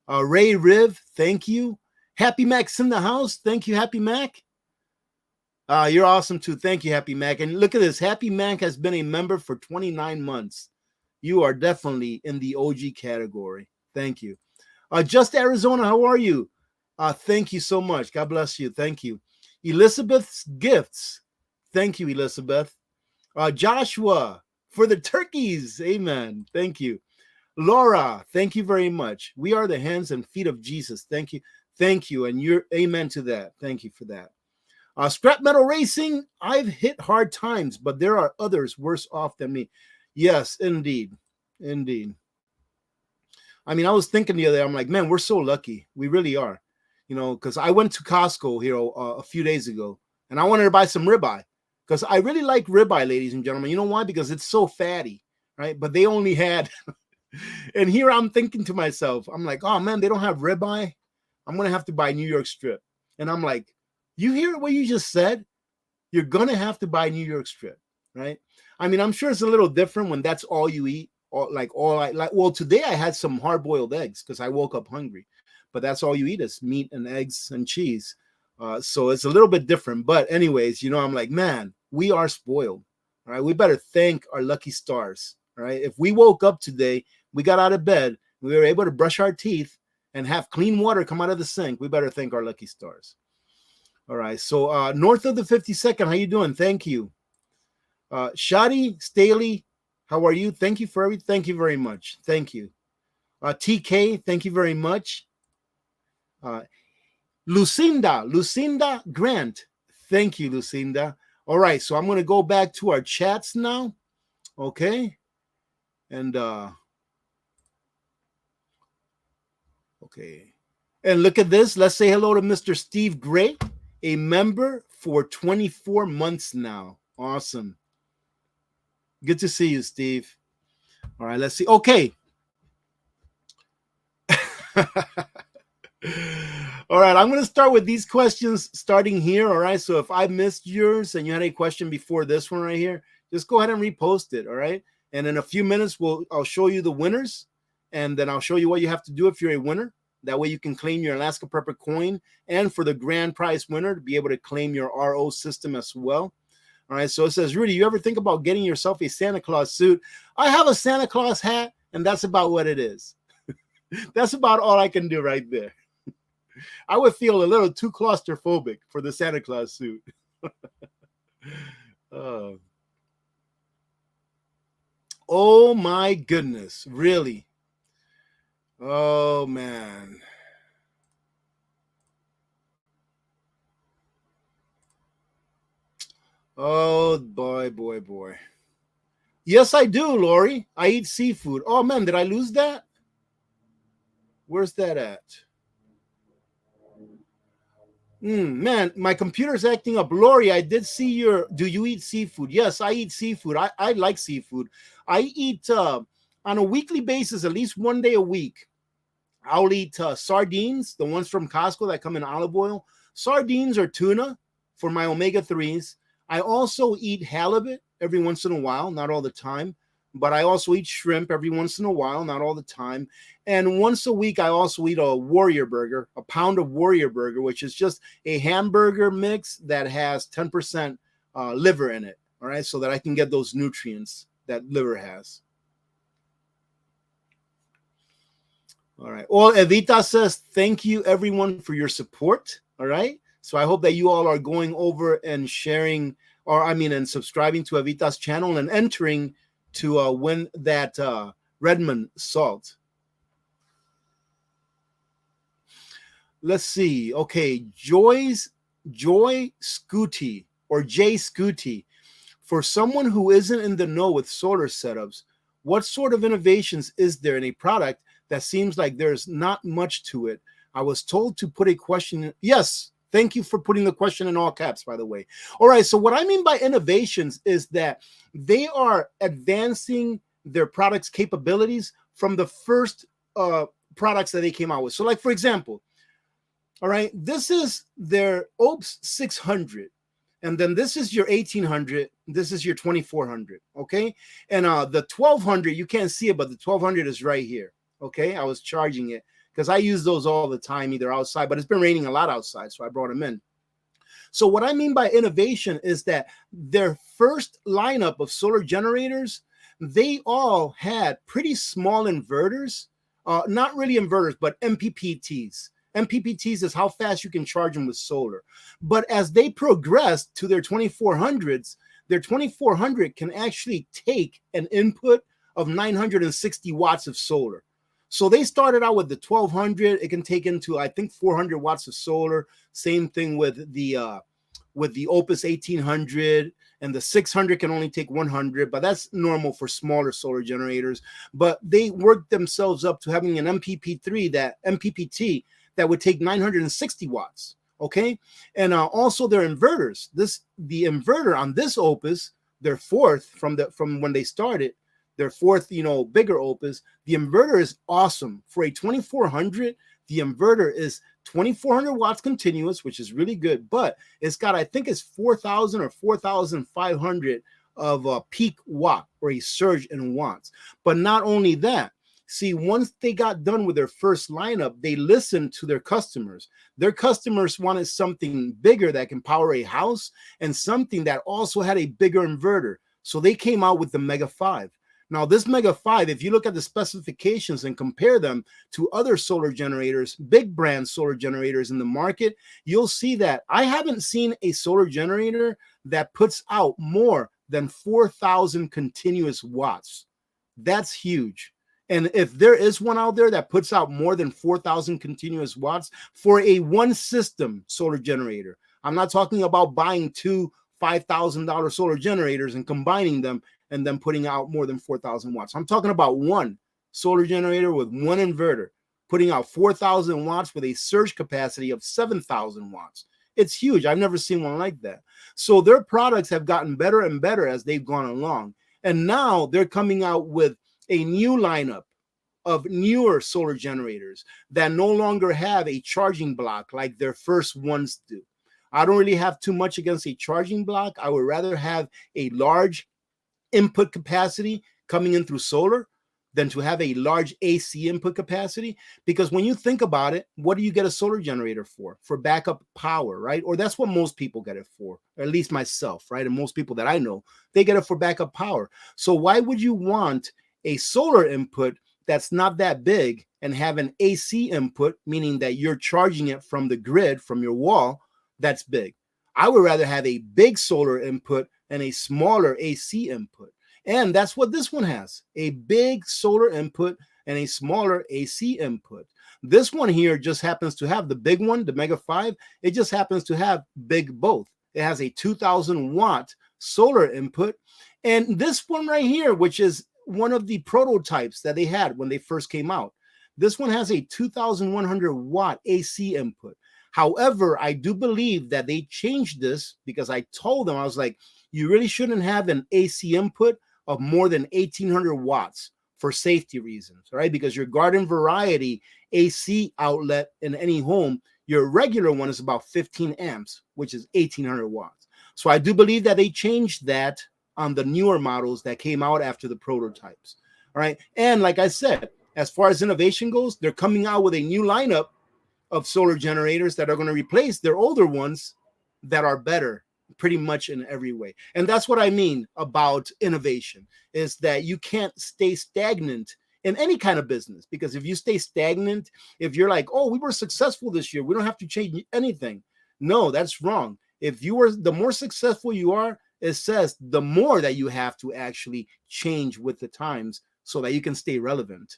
Ray Riv, thank you. Happy Mac's in the house. Thank you, Happy Mac. You're awesome too. Thank you, Happy Mac. And look at this. Happy Mac has been a member for 29 months. You are definitely in the OG category. Thank you. Just Arizona, how are you? Thank you so much. God bless you. Thank you. Elizabeth's Gifts. Thank you, Elizabeth. Joshua, for the turkeys. Amen. Thank you. Laura, thank you very much. We are the hands and feet of Jesus. Thank you. Thank you. And you're amen to that. Thank you for that. Scrap metal racing, I've hit hard times, but there are others worse off than me. Yes, indeed. Indeed. I mean, I was thinking the other day, I'm like, man, we're so lucky. We really are. You know, because I went to Costco here a few days ago, and I wanted to buy some ribeye because I really like ribeye, ladies and gentlemen. You know why? Because it's so fatty, right? But they only had, and here I'm thinking to myself, I'm like, oh man, they don't have ribeye. I'm going to have to buy New York strip. And I'm like, you hear what you just said? You're going to have to buy New York strip, right? I mean, I'm sure it's a little different when that's all you eat. Or like all I like. Well, today I had some hard-boiled eggs because I woke up hungry, but that's all you eat is meat and eggs and cheese. So it's a little bit different. But anyways, you know, I'm like, man, we are spoiled. All right, we better thank our lucky stars. All right, if we woke up today, we got out of bed, we were able to brush our teeth and have clean water come out of the sink, we better thank our lucky stars. All right, so north of the 52nd, how you doing? Thank you. Shadi, Staley, how are you? Thank you for everything. Thank you very much. Thank you. TK, thank you very much. Lucinda Grant. Thank you, Lucinda. All right, so I'm going to go back to our chats now. Okay. And okay. And look at this. Let's say hello to Mr. Steve Gray, a member for 24 months now. Awesome. Good to see you, Steve. All right, let's see. Okay. All right, I'm going to start with these questions starting here. All right, so if I missed yours and you had a question before this one right here, just go ahead and repost it. All right, and in a few minutes, I'll show you the winners, and then I'll show you what you have to do if you're a winner. That way you can claim your Alaska Prepper coin, and for the grand prize winner to be able to claim your RO system as well. All right, so it says, Rudy, you ever think about getting yourself a Santa Claus suit? I have a Santa Claus hat, and that's about what it is. That's about all I can do right there. I would feel a little too claustrophobic for the Santa Claus suit. Oh my goodness, really? Oh man. Oh boy. Yes, I do, Lori. I eat seafood. Oh man, did I lose that? Where's that at? Man, my computer's acting up. Lori, I did see your. Do you eat seafood? Yes, I eat seafood. I like seafood. I eat on a weekly basis, at least one day a week. I'll eat sardines, the ones from Costco that come in olive oil. Sardines or tuna for my omega-3s. I also eat halibut every once in a while, not all the time. But I also eat shrimp every once in a while, not all the time. And once a week, I also eat a Warrior Burger, a pound of Warrior Burger, which is just a hamburger mix that has 10% liver in it, all right, so that I can get those nutrients that liver has. All right. Well, Evita says, thank you, everyone, for your support, all right? So I hope that you all are going over and sharing, and subscribing to Evita's channel and entering to win that Redmond Salt. Let's see. Okay, Joy Scooty or Jay Scooty. For someone who isn't in the know with solar setups, what sort of innovations is there in a product that seems like there's not much to it? I was told to put a question. Yes. Thank you for putting the question in all caps, by the way. All right, so what I mean by innovations is that they are advancing their products' capabilities from the first products that they came out with. So like, for example, all right, this is their Oupes 600. And then this is your 1800. This is your 2400, okay? And the 1200, you can't see it, but the 1200 is right here, okay? I was charging it, because I use those all the time, either outside, but it's been raining a lot outside, so I brought them in. So what I mean by innovation is that their first lineup of solar generators, they all had pretty small inverters, not really inverters, but MPPTs. MPPTs is how fast you can charge them with solar. But as they progressed to their 2400s, their 2400 can actually take an input of 960 watts of solar. So they started out with the 1200. It can take into, I think, 400 watts of solar. Same thing with the with the Oupes 1800, and the 600 can only take 100, but that's normal for smaller solar generators. But they worked themselves up to having an MPPT that would take 960 watts. Okay, and also their inverters. The inverter on this Oupes, their fourth from when they started, their fourth, bigger Oupes. The inverter is awesome for a 2400. The inverter is 2400 watts continuous, which is really good, but it's got, I think it's 4,000 or 4,500 of a peak watt, or a surge in watts. But not only that, see, once they got done with their first lineup, they listened to their customers. Their customers wanted something bigger that can power a house, and something that also had a bigger inverter. So they came out with the Mega 5. Now, this Mega 5, if you look at the specifications and compare them to other solar generators, big brand solar generators in the market, you'll see that I haven't seen a solar generator that puts out more than 4,000 continuous watts. That's huge. And if there is one out there that puts out more than 4,000 continuous watts for a one system solar generator, I'm not talking about buying two $5,000 solar generators and combining them and then putting out more than 4,000 watts. I'm talking about one solar generator with one inverter, putting out 4,000 watts with a surge capacity of 7,000 watts. It's huge. I've never seen one like that. So their products have gotten better and better as they've gone along. And now they're coming out with a new lineup of newer solar generators that no longer have a charging block like their first ones do. I don't really have too much against a charging block. I would rather have a large input capacity coming in through solar than to have a large AC input capacity. Because when you think about it, what do you get a solar generator for? For backup power, right? Or that's what most people get it for, or at least myself, right? And most people that I know, they get it for backup power. So why would you want a solar input that's not that big and have an AC input, meaning that you're charging it from the grid, from your wall, that's big? I would rather have a big solar input and a smaller AC input. And that's what this one has, a big solar input and a smaller AC input. This one here just happens to have the big one, the Mega 5. It just happens to have big both. It has a 2,000 watt solar input. And this one right here, which is one of the prototypes that they had when they first came out, this one has a 2,100 watt AC input. However, I do believe that they changed this, because I told them, I was like, you really shouldn't have an AC input of more than 1,800 watts for safety reasons, right? Because your garden variety AC outlet in any home, your regular one is about 15 amps, which is 1,800 watts. So I do believe that they changed that on the newer models that came out after the prototypes. All right. And like I said, as far as innovation goes, they're coming out with a new lineup of solar generators that are going to replace their older ones that are better pretty much in every way. And that's what I mean about innovation, is that you can't stay stagnant in any kind of business. Because if you stay stagnant, if you're like, oh, we were successful this year, we don't have to change anything. No, that's wrong. If you are, the more successful you are, it says the more that you have to actually change with the times so that you can stay relevant.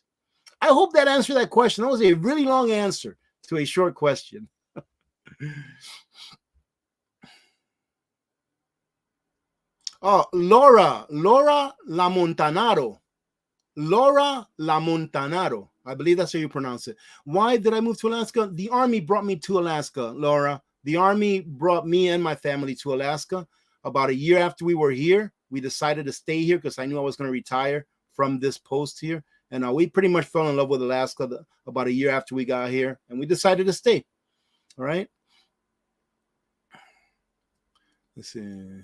I hope that answered that question. That was a really long answer to a short question. Oh, Laura Lamontanaro. Laura Lamontanaro. I believe that's how you pronounce it. Why did I move to Alaska? The Army brought me to Alaska, Laura. The Army brought me and my family to Alaska. About a year after we were here, we decided to stay here because I knew I was going to retire from this post here. And we pretty much fell in love with Alaska about a year after we got here, and we decided to stay. All right. Let's see.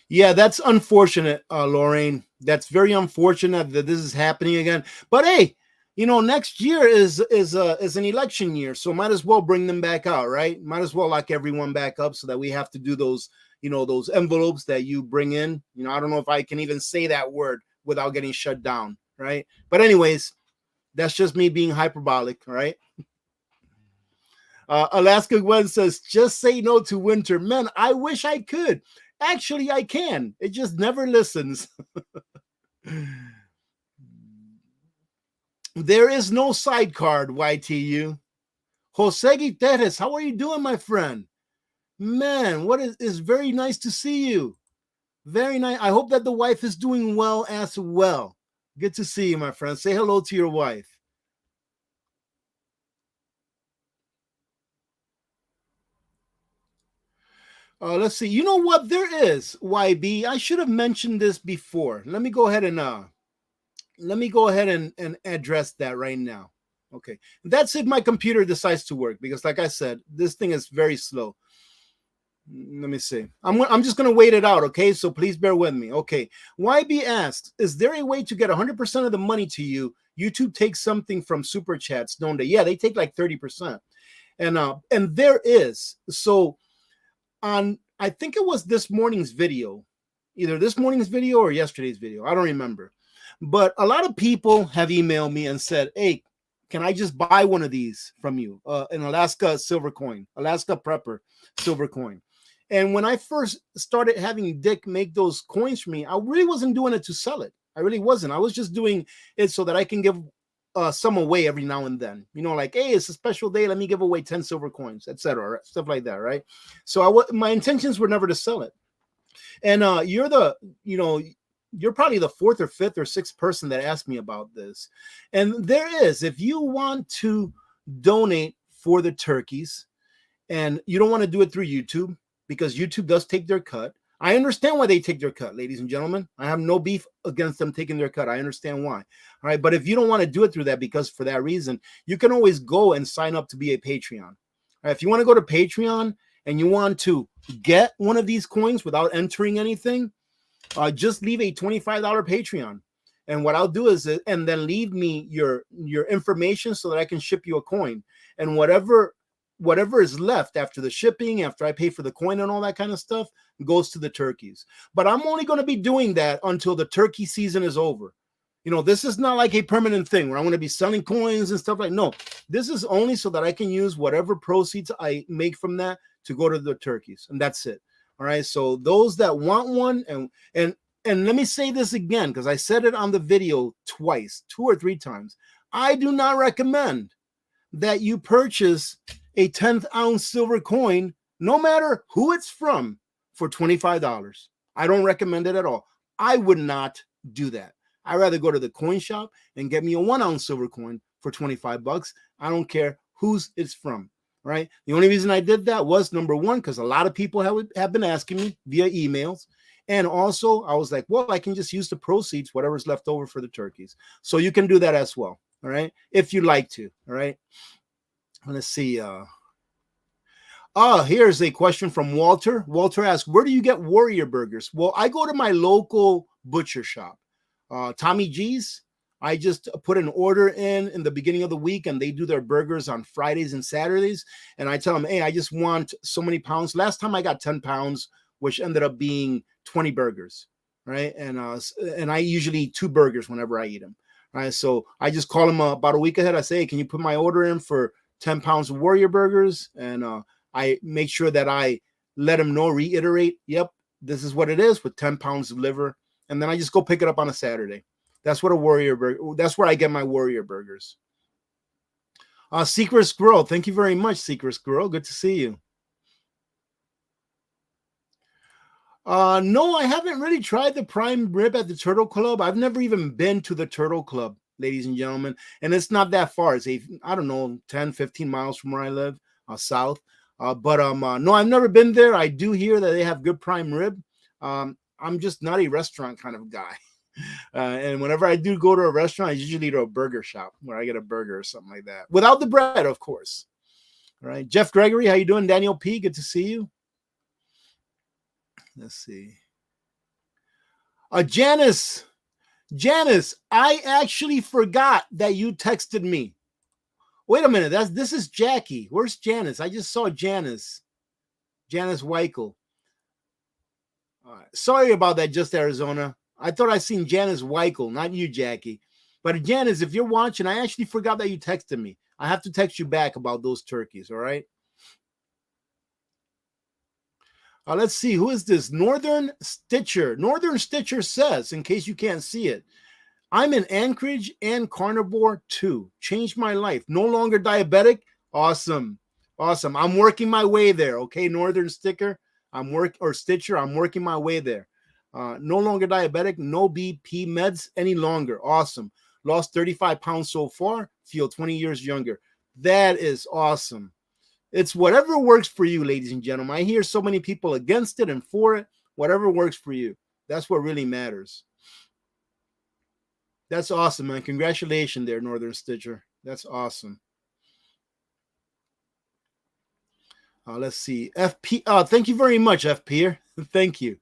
Yeah, that's unfortunate, Lorraine. That's very unfortunate that this is happening again. But hey, next year is an election year, so might as well bring them back out, right? Might as well lock everyone back up so that we have to do those, those envelopes that you bring in. I don't know if I can even say that word without getting shut down, right? But anyways, that's just me being hyperbolic, right? Alaska Gwen says, just say no to winter. Man, I wish I could. Actually, I can. It just never listens. There is no side card, YTU. Jose Guiterres, how are you doing, my friend? Man, what is very nice to see you. Very nice. I hope that the wife is doing well as well. Good to see you, my friend. Say hello to your wife. Let's see. You know what? There is YB. I should have mentioned this before. Let me go ahead and address that right now. Okay. That's if my computer decides to work, because like I said, this thing is very slow. Let me see. I'm just gonna wait it out, okay? So please bear with me. Okay. YB asks, is there a way to get 100% of the money to you? YouTube takes something from super chats, don't they? Yeah, they take like 30%. And there is. So on, I think it was this morning's video, either this morning's video or yesterday's video. I don't remember. But a lot of people have emailed me and said, hey, can I just buy one of these from you? An Alaska silver coin, Alaska prepper silver coin. And when I first started having Dick make those coins for me, I really wasn't doing it to sell it. I really wasn't. I was just doing it so that I can give some away every now and then. You know, like, hey, it's a special day. Let me give away 10 silver coins, etc. Stuff like that, right? So my intentions were never to sell it. And you're probably the fourth or fifth or sixth person that asked me about this. And there is, if you want to donate for the turkeys and you don't want to do it through YouTube, because YouTube does take their cut. I understand why they take their cut, ladies and gentlemen. I have no beef against them taking their cut. I understand why. All right. But if you don't want to do it through that, because for that reason, you can always go and sign up to be a Patreon. All right, if you want to go to Patreon and you want to get one of these coins without entering anything, just leave a $25 Patreon. And what I'll do is, and then leave me your information so that I can ship you a coin. And whatever is left after the shipping, after I pay for the coin and all that kind of stuff, goes to the turkeys. But I'm only going to be doing that until the turkey season is over. You know, this is not like a permanent thing where I'm going to be selling coins and stuff like. No, this is only so that I can use whatever proceeds I make from that to go to the turkeys, and that's it. All right. So those that want one, and let me say this again, because I said it on the video twice, 2 or 3 times. I do not recommend that you purchase a 10th ounce silver coin, no matter who it's from, for $25. I don't recommend it at all. I would not do that. I'd rather go to the coin shop and get me a 1 ounce silver coin for $25. I don't care whose it's from. Right. The only reason I did that was, number one, because a lot of people have been asking me via emails. And also I was like, well, I can just use the proceeds, whatever's left over, for the turkeys. So you can do that as well. All right. If you like to. All right. Let's see. Here's a question from Walter. Walter asks, where do you get Warrior burgers? Well, I go to my local butcher shop, Tommy G's. I just put an order in the beginning of the week, and they do their burgers on Fridays and Saturdays. And I tell them, hey, I just want so many pounds. Last time I got 10 pounds, which ended up being 20 burgers, right? And I usually eat 2 burgers whenever I eat them, right? So I just call them about a week ahead. I say, hey, can you put my order in for 10 pounds of Warrior burgers? And I make sure that I let them know, reiterate, yep, this is what it is, with 10 pounds of liver. And then I just go pick it up on a Saturday. That's what a Warrior burger. That's where I get my Warrior burgers. Secret Squirrel, thank you very much, Secret Squirrel. Good to see you. No, I haven't really tried the prime rib at the Turtle Club. I've never even been to the Turtle Club, ladies and gentlemen. And it's not that far. It's I don't know, 10, 15 miles from where I live, south. But no, I've never been there. I do hear that they have good prime rib. I'm just not a restaurant kind of guy. And whenever I do go to a restaurant, I usually go to a burger shop where I get a burger or something like that, without the bread, of course. All right, Jeff Gregory, how you doing? Daniel P, good to see you. Let's see. Janice, I actually forgot that you texted me. Wait a minute, this is Jackie. Where's Janice? I just saw Janice Weichel. All right. Sorry about that, Just Arizona. I thought I seen Janice Weichel, not you, Jackie. But Janice, if you're watching, I actually forgot that you texted me. I have to text you back about those turkeys, all right? Let's see. Who is this? Northern Stitcher. Northern Stitcher says, in case you can't see it, I'm in Anchorage and carnivore too. Changed my life. No longer diabetic. Awesome. Awesome. I'm working my way there. Okay, Northern Sticker. Stitcher. I'm working my way there. No longer diabetic, no BP meds any longer. Awesome. Lost 35 pounds so far, feel 20 years younger. That is awesome. It's whatever works for you, ladies and gentlemen. I hear so many people against it and for it. Whatever works for you. That's what really matters. That's awesome, man. Congratulations there, Northern Stitcher. That's awesome. Let's see. FP. Thank you very much, FP. Thank you.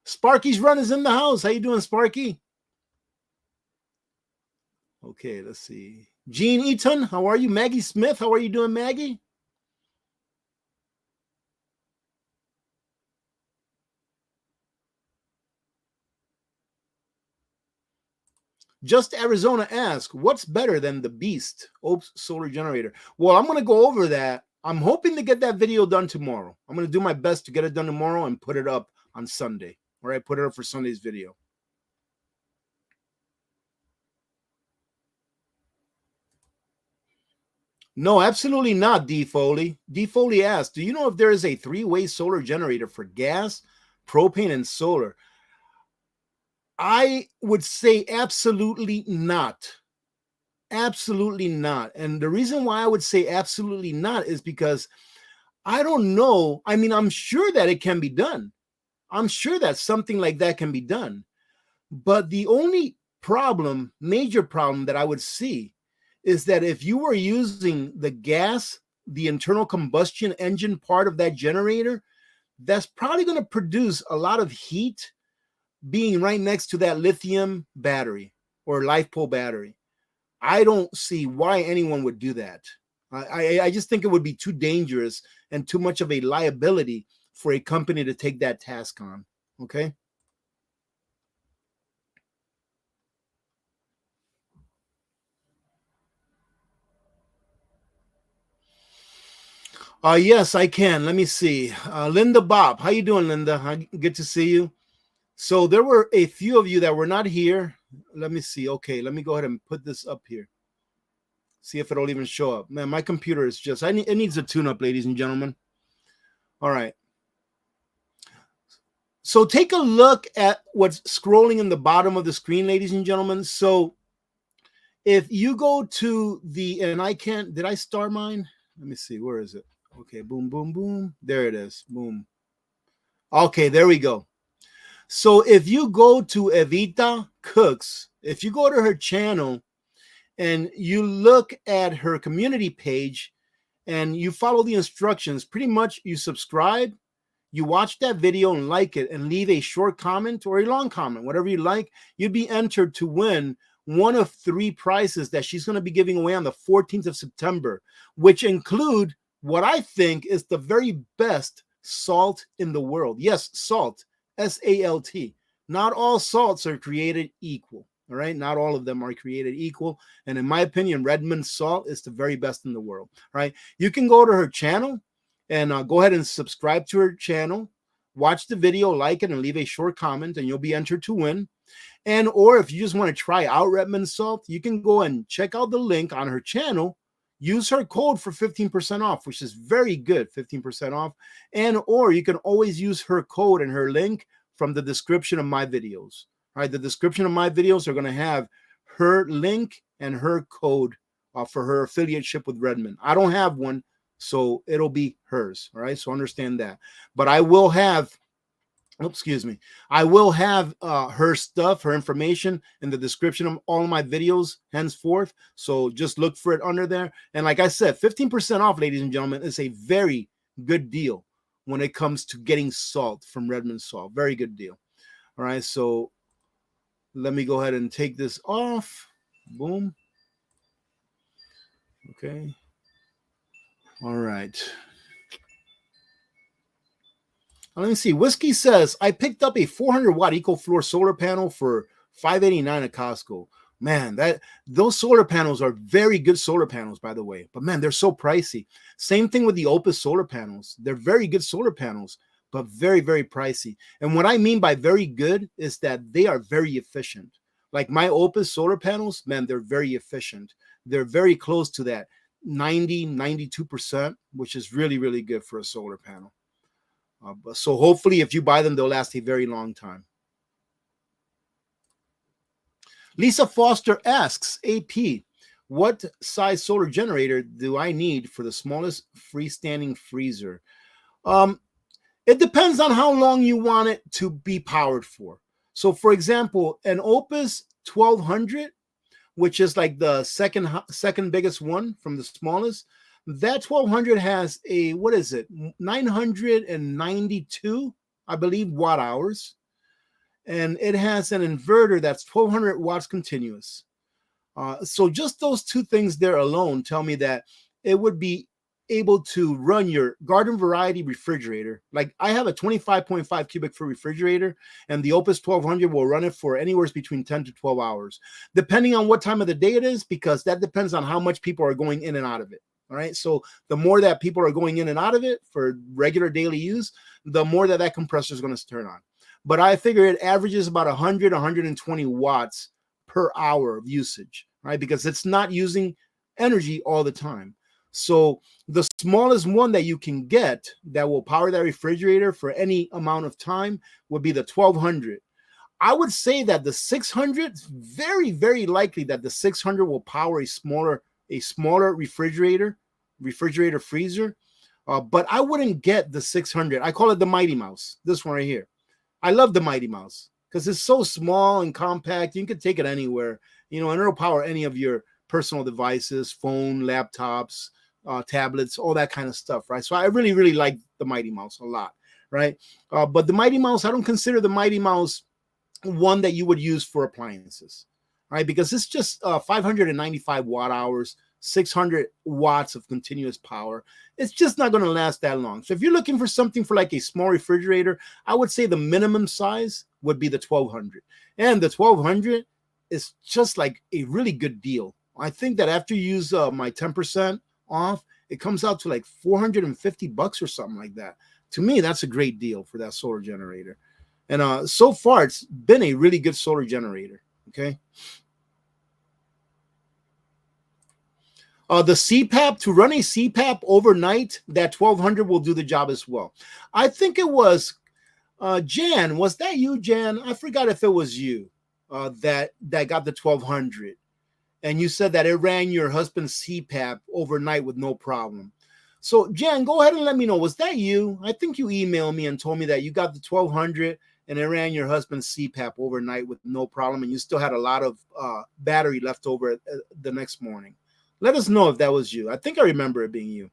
Sparky's Run is in the house. How you doing, Sparky? Okay, let's see. Jean Eaton, how are you? Maggie Smith, how are you doing, Maggie? Just Arizona asks, what's better than the Beast Oupes solar generator? Well, I'm going to go over that. I'm hoping to get that video done tomorrow. I'm going to do my best to get it done tomorrow and put it up on Sunday. All right, put it up for Sunday's video. No, absolutely not, D. Foley. D. Foley asked, do you know if there is a three-way solar generator for gas, propane, and solar? I would say absolutely not. Absolutely not. And the reason why I would say absolutely not is because I don't know. I mean, I'm sure that it can be done. I'm sure that something like that can be done. But the only problem, major problem that I would see is that if you were using the gas, the internal combustion engine part of that generator, that's probably going to produce a lot of heat being right next to that lithium battery or LiFePO battery. I don't see why anyone would do that. I just think it would be too dangerous and too much of a liability for a company to take that task on. Okay. Yes, I can. Let me see. Linda Bob, how you doing, Linda? Good to see you. So there were a few of you that were not here. Let me see. Okay, let me go ahead and put this up here. See if it'll even show up. Man, my computer is just, it needs a tune-up, ladies and gentlemen. All right. So take a look at what's scrolling in the bottom of the screen, ladies and gentlemen. So if you go to the, and I can't, did I start mine? Let me see. Where is it? Okay, boom, boom, boom. There it is. Boom. Okay, there we go. So if you go to Evita Cooks, if you go to her channel and you look at her community page and you follow the instructions, pretty much you subscribe, you watch that video and like it and leave a short comment or a long comment, whatever you like, you'd be entered to win one of 3 prizes that she's going to be giving away on the 14th of September, which include what I think is the very best salt in the world. Yes, salt, S-A-L-T. Not all salts are created equal. All right, not all of them are created equal. And in my opinion, Redmond Salt is the very best in the world. All right, you can go to her channel and go ahead and subscribe to her channel. Watch the video, like it, and leave a short comment, and you'll be entered to win. And or if you just want to try out Redmond Salt, you can go and check out the link on her channel. Use her code for 15% off, which is very good, 15% off. And or you can always use her code and her link from the description of my videos. All right, the description of my videos are going to have her link and her code for her affiliateship with Redmond. I don't have one, so it'll be hers. All right, so understand that. But I will have, I will have her stuff, her information in the description of all of my videos henceforth. So just look for it under there. And like I said, 15% off, ladies and gentlemen, is a very good deal when it comes to getting salt from Redmond Salt. Very good deal. All right, so let me go ahead and take this off. Boom. Okay. All right. Let me see. Whiskey says, I picked up a 400 watt EcoFloor solar panel for $5.89 at Costco. Man, those solar panels are very good solar panels, by the way. But man, they're so pricey. Same thing with the Oupes solar panels. They're very good solar panels, but very, very pricey. And what I mean by very good is that they are very efficient. Like my Oupes solar panels, man, they're very efficient. They're very close to that. 92%, which is really, really good for a solar panel. So hopefully if you buy them, they'll last a very long time. Lisa Foster asks, AP, what size solar generator do I need for the smallest freestanding freezer? It depends on how long you want it to be powered for. So for example, an Oupes 1200, which is like the second biggest one from the smallest, that 1200 has a, what is it, 992, I believe, watt hours. And it has an inverter that's 1200 watts continuous. So just those two things there alone tell me that it would be able to run your garden variety refrigerator. Like I have a 25.5 cubic foot refrigerator, and the Oupes 1200 will run it for anywhere between 10 to 12 hours, depending on what time of the day it is, because that depends on how much people are going in and out of it. All right. So the more that people are going in and out of it for regular daily use, the more that compressor is going to turn on. But I figure it averages about 100, 120 watts per hour of usage, right? Because it's not using energy all the time. So the smallest one that you can get that will power that refrigerator for any amount of time would be the 1200. I would say that the 600, very, very likely that the 600 will power a smaller refrigerator freezer. But I wouldn't get the 600. I call it the Mighty Mouse, this one right here. I love the Mighty Mouse because it's so small and compact. You can take it anywhere, and it'll power any of your personal devices, phone, laptops, tablets, all that kind of stuff, right? So I really, really like the Mighty Mouse a lot, right? But the Mighty Mouse, I don't consider the Mighty Mouse one that you would use for appliances, right? Because it's just 595 watt hours, 600 watts of continuous power. It's just not going to last that long. So if you're looking for something for like a small refrigerator, I would say the minimum size would be the 1200. And the 1200 is just like a really good deal. I think that after you use my 10% off, it comes out to like $450 or something like that. To me, that's a great deal for that solar generator. And so far, it's been a really good solar generator. Okay. The CPAP, to run a CPAP overnight, that 1200 will do the job as well. I think it was Jan. Was that you, Jan? I forgot if it was you that got the 1200. And you said that it ran your husband's CPAP overnight with no problem. So, Jan, go ahead and let me know. Was that you? I think you emailed me and told me that you got the 1200 and it ran your husband's CPAP overnight with no problem, and you still had a lot of battery left over the next morning. Let us know if that was you. I think I remember it being you.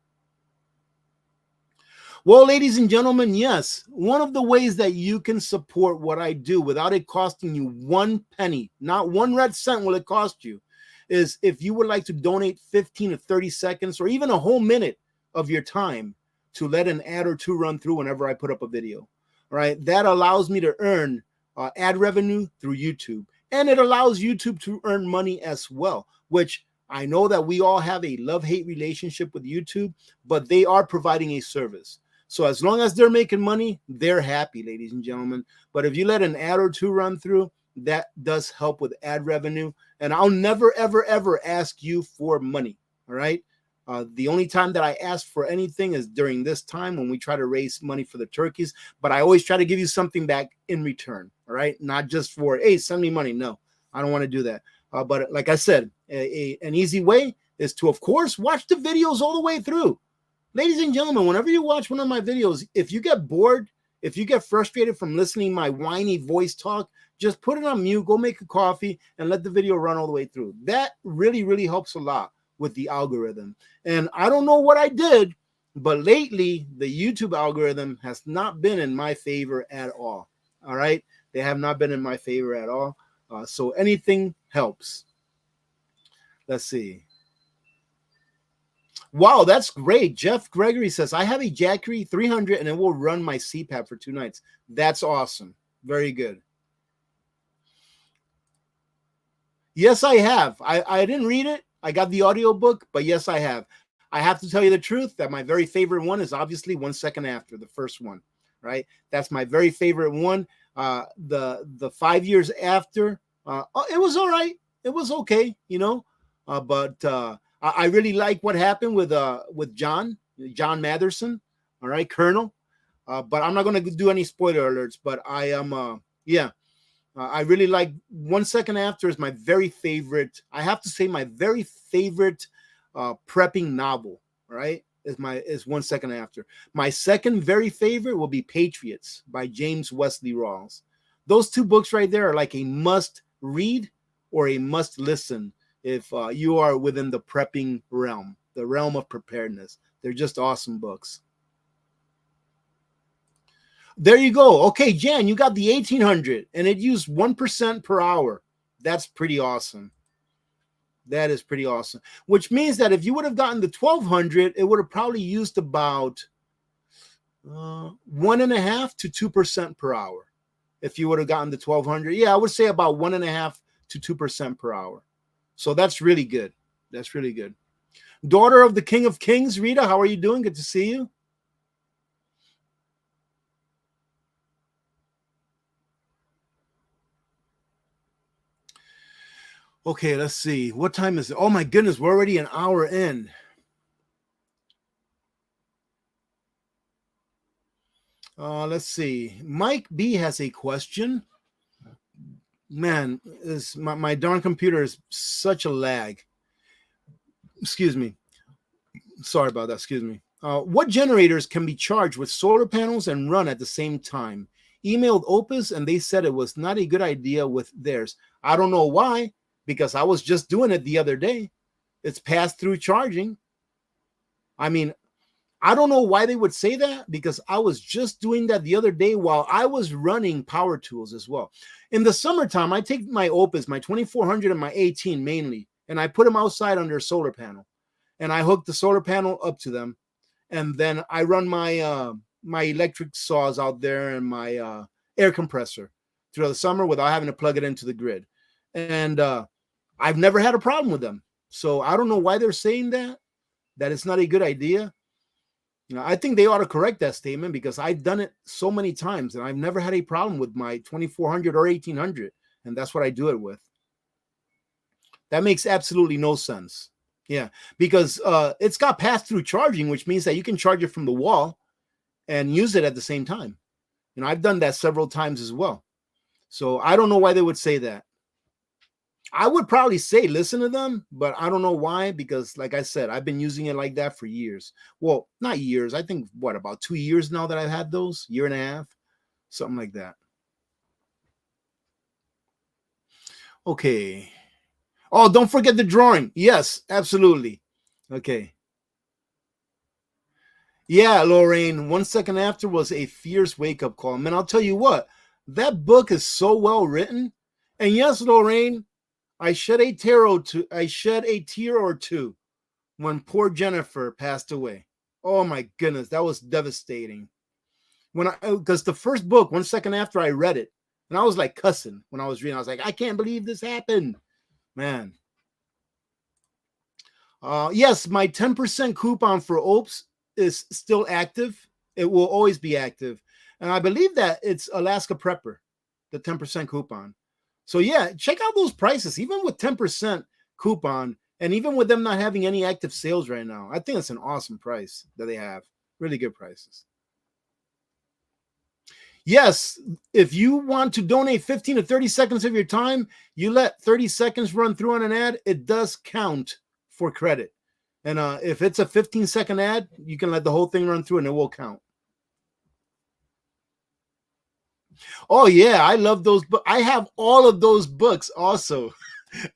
Well, ladies and gentlemen, yes, one of the ways that you can support what I do without it costing you 1 penny, not 1 red cent will it cost you, is if you would like to donate 15 to 30 seconds or even a whole minute of your time to let an ad or two run through whenever I put up a video. All right. That allows me to earn ad revenue through YouTube. And it allows YouTube to earn money as well, which I know that we all have a love-hate relationship with YouTube, but they are providing a service. So as long as they're making money, they're happy, ladies and gentlemen. But if you let an ad or two run through, that does help with ad revenue. And I'll never, ever, ever ask you for money. All right. The only time that I ask for anything is during this time when we try to raise money for the turkeys. But I always try to give you something back in return. All right. Not just for, hey, send me money. No, I don't want to do that. But like I said, an easy way is to, of course, watch the videos all the way through. Ladies and gentlemen, whenever you watch one of my videos, if you get bored, if you get frustrated from listening to my whiny voice talk, just put it on mute, go make a coffee, and let the video run all the way through. That really, really helps a lot with the algorithm. And I don't know what I did, but lately, the YouTube algorithm has not been in my favor at all. All right? They have not been in my favor at all. So anything helps. Let's see. Wow, that's great. Jeff Gregory says, I have a Jackery 300 and it will run my CPAP for 2 nights. That's awesome. Very good. Yes, I have. I didn't read it. I got the audiobook, but yes, I have. I have to tell you the truth that my very favorite one is obviously 1 second after the first one, right? That's my very favorite one. The 5 years after, it was all right. It was okay, but I I really like what happened with John Matherson. All right, Colonel. But I'm not going to do any spoiler alerts. But I am, I really like 1 Second After is my very favorite. I have to say my very favorite prepping novel. Right, is 1 Second After. My second very favorite will be Patriots by James Wesley Rawls. Those two books right there are like a must read or a must listen if you are within the prepping realm, the realm of preparedness. They're just awesome books. There you go. Okay, Jan, you got the 1800 and it used 1% per hour. That's pretty awesome. That is pretty awesome. Which means that if you would have gotten the 1200, it would have probably used about 1.5 to 2% per hour. If you would have gotten the 1200, yeah, I would say about 1.5 to 2% per hour. So that's really good. That's really good. Daughter of the King of Kings, Rita, how are you doing? Good to see you. Okay, let's see. What time is it? Oh my goodness, we're already an hour in. Let's see. Mike B has a question. Man, my darn computer is such a lag. Excuse me. Sorry about that. Excuse me. What generators can be charged with solar panels and run at the same time? Emailed Oupes and they said it was not a good idea with theirs. I don't know why, because I was just doing it the other day. It's pass-through charging. I mean, I don't know why they would say that, because I was just doing that the other day while I was running power tools as well. In the summertime, I take my Oupes, my 2400 and my 18 mainly, and I put them outside under a solar panel. And I hook the solar panel up to them. And then I run my my electric saws out there and my air compressor through the summer without having to plug it into the grid. And I've never had a problem with them. So I don't know why they're saying that it's not a good idea. You know, I think they ought to correct that statement, because I've done it so many times and I've never had a problem with my 2400 or 1800. And that's what I do it with. That makes absolutely no sense. Yeah, because it's got pass-through charging, which means that you can charge it from the wall and use it at the same time. You know, I've done that several times as well. So I don't know why they would say that. I would probably say listen to them, but I don't know why, because like I said, I've been using it like that for years. Well, not years. I think, about 2 years now that I've had those, year and a half, something like that. Okay. Oh, don't forget the drawing. Yes, absolutely. Okay. Yeah, Lorraine, 1 Second After was a fierce wake-up call. Man, I'll tell you what, that book is so well written. And yes, Lorraine, I shed a tear or two when poor Jennifer passed away. Oh my goodness, that was devastating. Because the first book, 1 Second After, I read it, and I was like cussing when I was reading. I was like, I can't believe this happened, man. Yes, my 10% coupon for Oupes is still active. It will always be active. And I believe that it's Alaska Prepper, the 10% coupon. So yeah, check out those prices, even with 10% coupon, and even with them not having any active sales right now. I think it's an awesome price that they have. Really good prices. Yes, if you want to donate 15 to 30 seconds of your time, you let 30 seconds run through on an ad, it does count for credit. And if it's a 15-second ad, you can let the whole thing run through and it will count. Oh yeah, I love those books. I have all of those books also.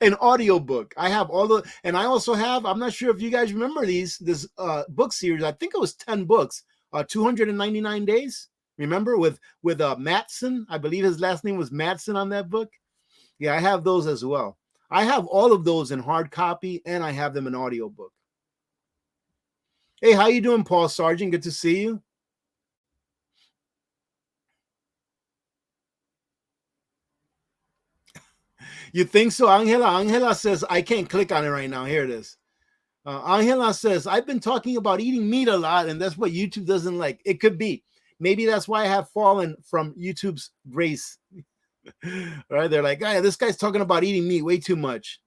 An audio book. I have all the, and I also have, I'm not sure if you guys remember this book series. I think it was 10 books, 299 days. Remember with Matson? I believe his last name was Matson on that book. Yeah, I have those as well. I have all of those in hard copy, and I have them in audio book. Hey, how you doing, Paul Sargent? Good to see you. You think so? Angela says, I can't click on it right now. Here it is. Angela says, I've been talking about eating meat a lot, and that's what YouTube doesn't like. It could be. Maybe that's why I have fallen from YouTube's grace. Right? They're like, hey, this guy's talking about eating meat way too much.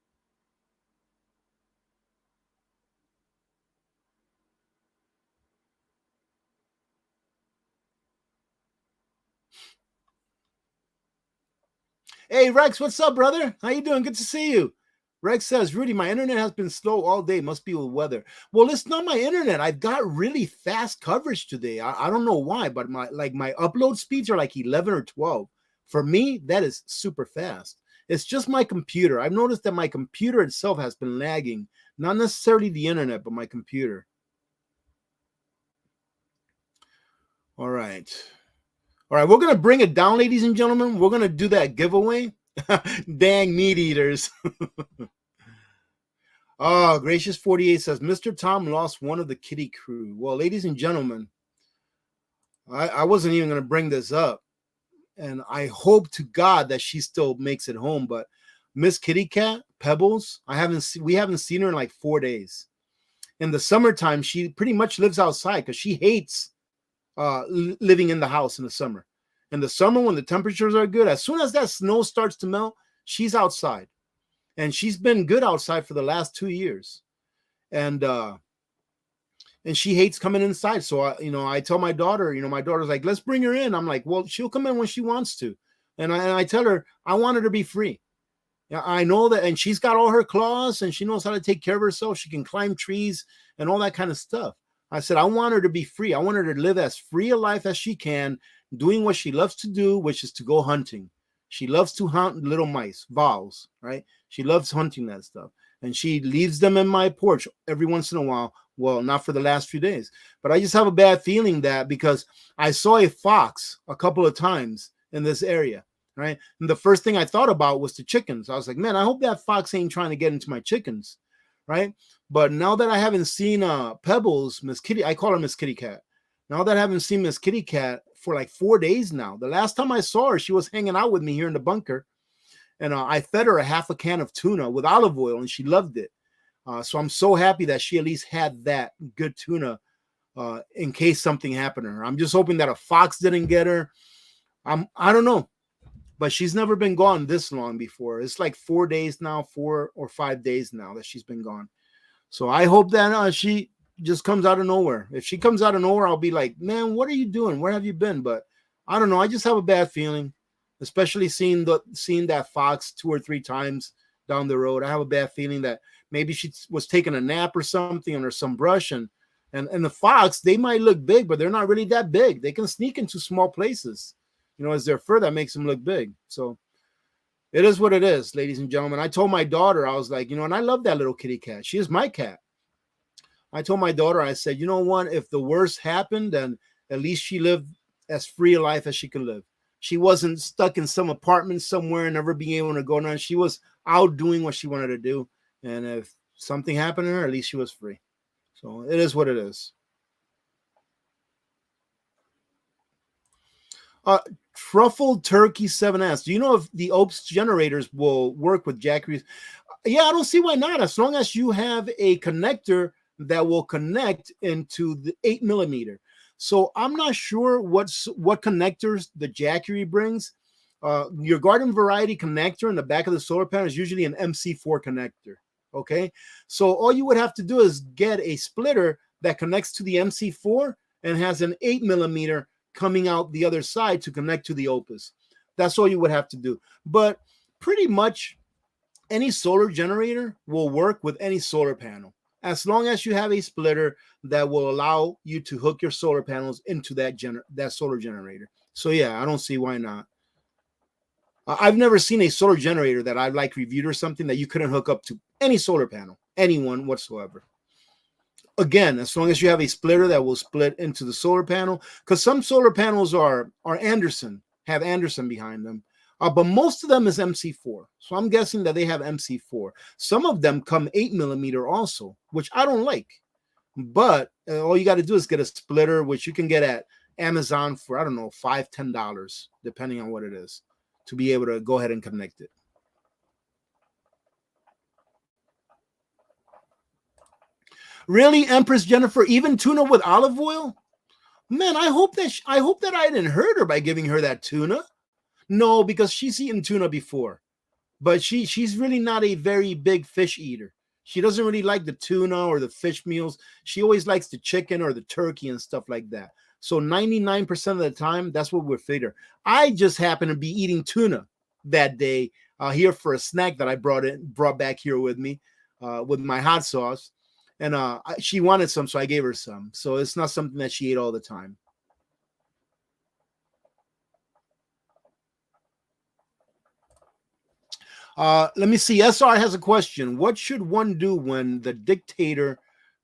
Hey, Rex, what's up, brother? How you doing? Good to see you. Rex says, Rudy, my internet has been slow all day. Must be with weather. Well, it's not my internet. I've got really fast coverage today. I don't know why, but my upload speeds are like 11 or 12. For me, that is super fast. It's just my computer. I've noticed that my computer itself has been lagging. Not necessarily the internet, but my computer. All right. All right, we're going to bring it down, ladies and gentlemen. We're going to do that giveaway. Dang meat eaters. Oh, Gracious 48 says, Mr. Tom lost one of the kitty crew. Well, ladies and gentlemen, I wasn't even going to bring this up. And I hope to God that she still makes it home. But Miss Kitty Cat, Pebbles, we haven't seen her in like 4 days. In the summertime, she pretty much lives outside because she hates living in the house in the summer. In the summer, when the temperatures are good, as soon as that snow starts to melt, she's outside. And she's been good outside for the last 2 years. And she hates coming inside. So, I tell my daughter, my daughter's like, let's bring her in. I'm like, well, she'll come in when she wants to. And I tell her, I want her to be free. I know that, and she's got all her claws, and she knows how to take care of herself. She can climb trees and all that kind of stuff. I said, I want her to be free. I want her to live as free a life as she can, doing what she loves to do, which is to go hunting. She loves to hunt little mice, vows, right? She loves hunting that stuff. And she leaves them in my porch every once in a while. Well, not for the last few days. But I just have a bad feeling that because I saw a fox a couple of times in this area, right? And the first thing I thought about was the chickens. I was like, man, I hope that fox ain't trying to get into my chickens, right? But now that I haven't seen Pebbles, Miss Kitty, I call her Miss Kitty Cat. Now that I haven't seen Miss Kitty Cat for like 4 days now. The last time I saw her, she was hanging out with me here in the bunker. And I fed her a half a can of tuna with olive oil, and she loved it. So I'm so happy that she at least had that good tuna in case something happened to her. I'm just hoping that a fox didn't get her. I don't know. But she's never been gone this long before. It's like 4 days now, 4 or 5 days now that she's been gone. So I hope that she just comes out of nowhere. If she comes out of nowhere, I'll be like, man, what are you doing? Where have you been? But I don't know. I just have a bad feeling, especially seeing that fox 2 or 3 times down the road. I have a bad feeling that maybe she was taking a nap or something under some brush. And the fox, they might look big, but they're not really that big. They can sneak into small places. As their fur that makes them look big. So it is what it is, ladies and gentlemen. I told my daughter, I was like, and I love that little kitty cat. She is my cat. I told my daughter, I said, you know what? If the worst happened, then at least she lived as free a life as she could live. She wasn't stuck in some apartment somewhere and never being able to go down. She was out doing what she wanted to do. And if something happened to her, at least she was free. So it is what it is. Truffled Turkey 7S. Do you know if the Oupes generators will work with Jackeries? Yeah, I don't see why not. As long as you have a connector that will connect into the 8mm. So I'm not sure what connectors the Jackery brings. Your garden variety connector in the back of the solar panel is usually an MC4 connector. Okay, so all you would have to do is get a splitter that connects to the MC4 and has an 8mm coming out the other side to connect to the Oupes. That's all you would have to do. But pretty much any solar generator will work with any solar panel, as long as you have a splitter that will allow you to hook your solar panels into that solar generator. So yeah, I don't see why not. I've never seen a solar generator that I've reviewed or something that you couldn't hook up to any solar panel, anyone whatsoever. Again, as long as you have a splitter that will split into the solar panel, because some solar panels are Anderson, have Anderson behind them, but most of them is MC4. So I'm guessing that they have MC4. Some of them come 8mm also, which I don't like. But all you got to do is get a splitter, which you can get at Amazon for, I don't know, $5, $10, depending on what it is, to be able to go ahead and connect it. Really, Empress Jennifer, even tuna with olive oil? Man, I hope that I didn't hurt her by giving her that tuna. No, because she's eaten tuna before. But she's really not a very big fish eater. She doesn't really like the tuna or the fish meals. She always likes the chicken or the turkey and stuff like that. So 99% of the time, that's what we're feeding her. I just happen to be eating tuna. that day here for a snack that I brought back here with me with my hot sauce. And she wanted some, so I gave her some. So it's not something that she ate all the time. Let me see. SR has a question. What should one do when the dictator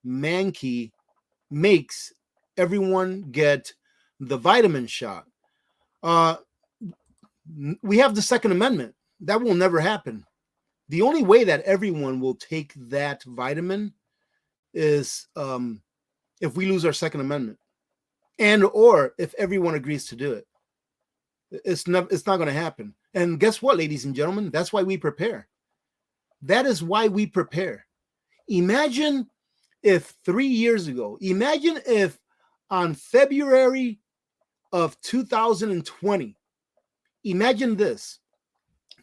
Mankey makes everyone get the vitamin shot? We have the Second Amendment. That will never happen. The only way that everyone will take that vitamin is if we lose our Second Amendment, and or if everyone agrees to do it. It's not going to happen. And guess what, ladies and gentlemen? That's why we prepare. That is why we prepare. Imagine if 3 years ago, imagine if on February of 2020, imagine this.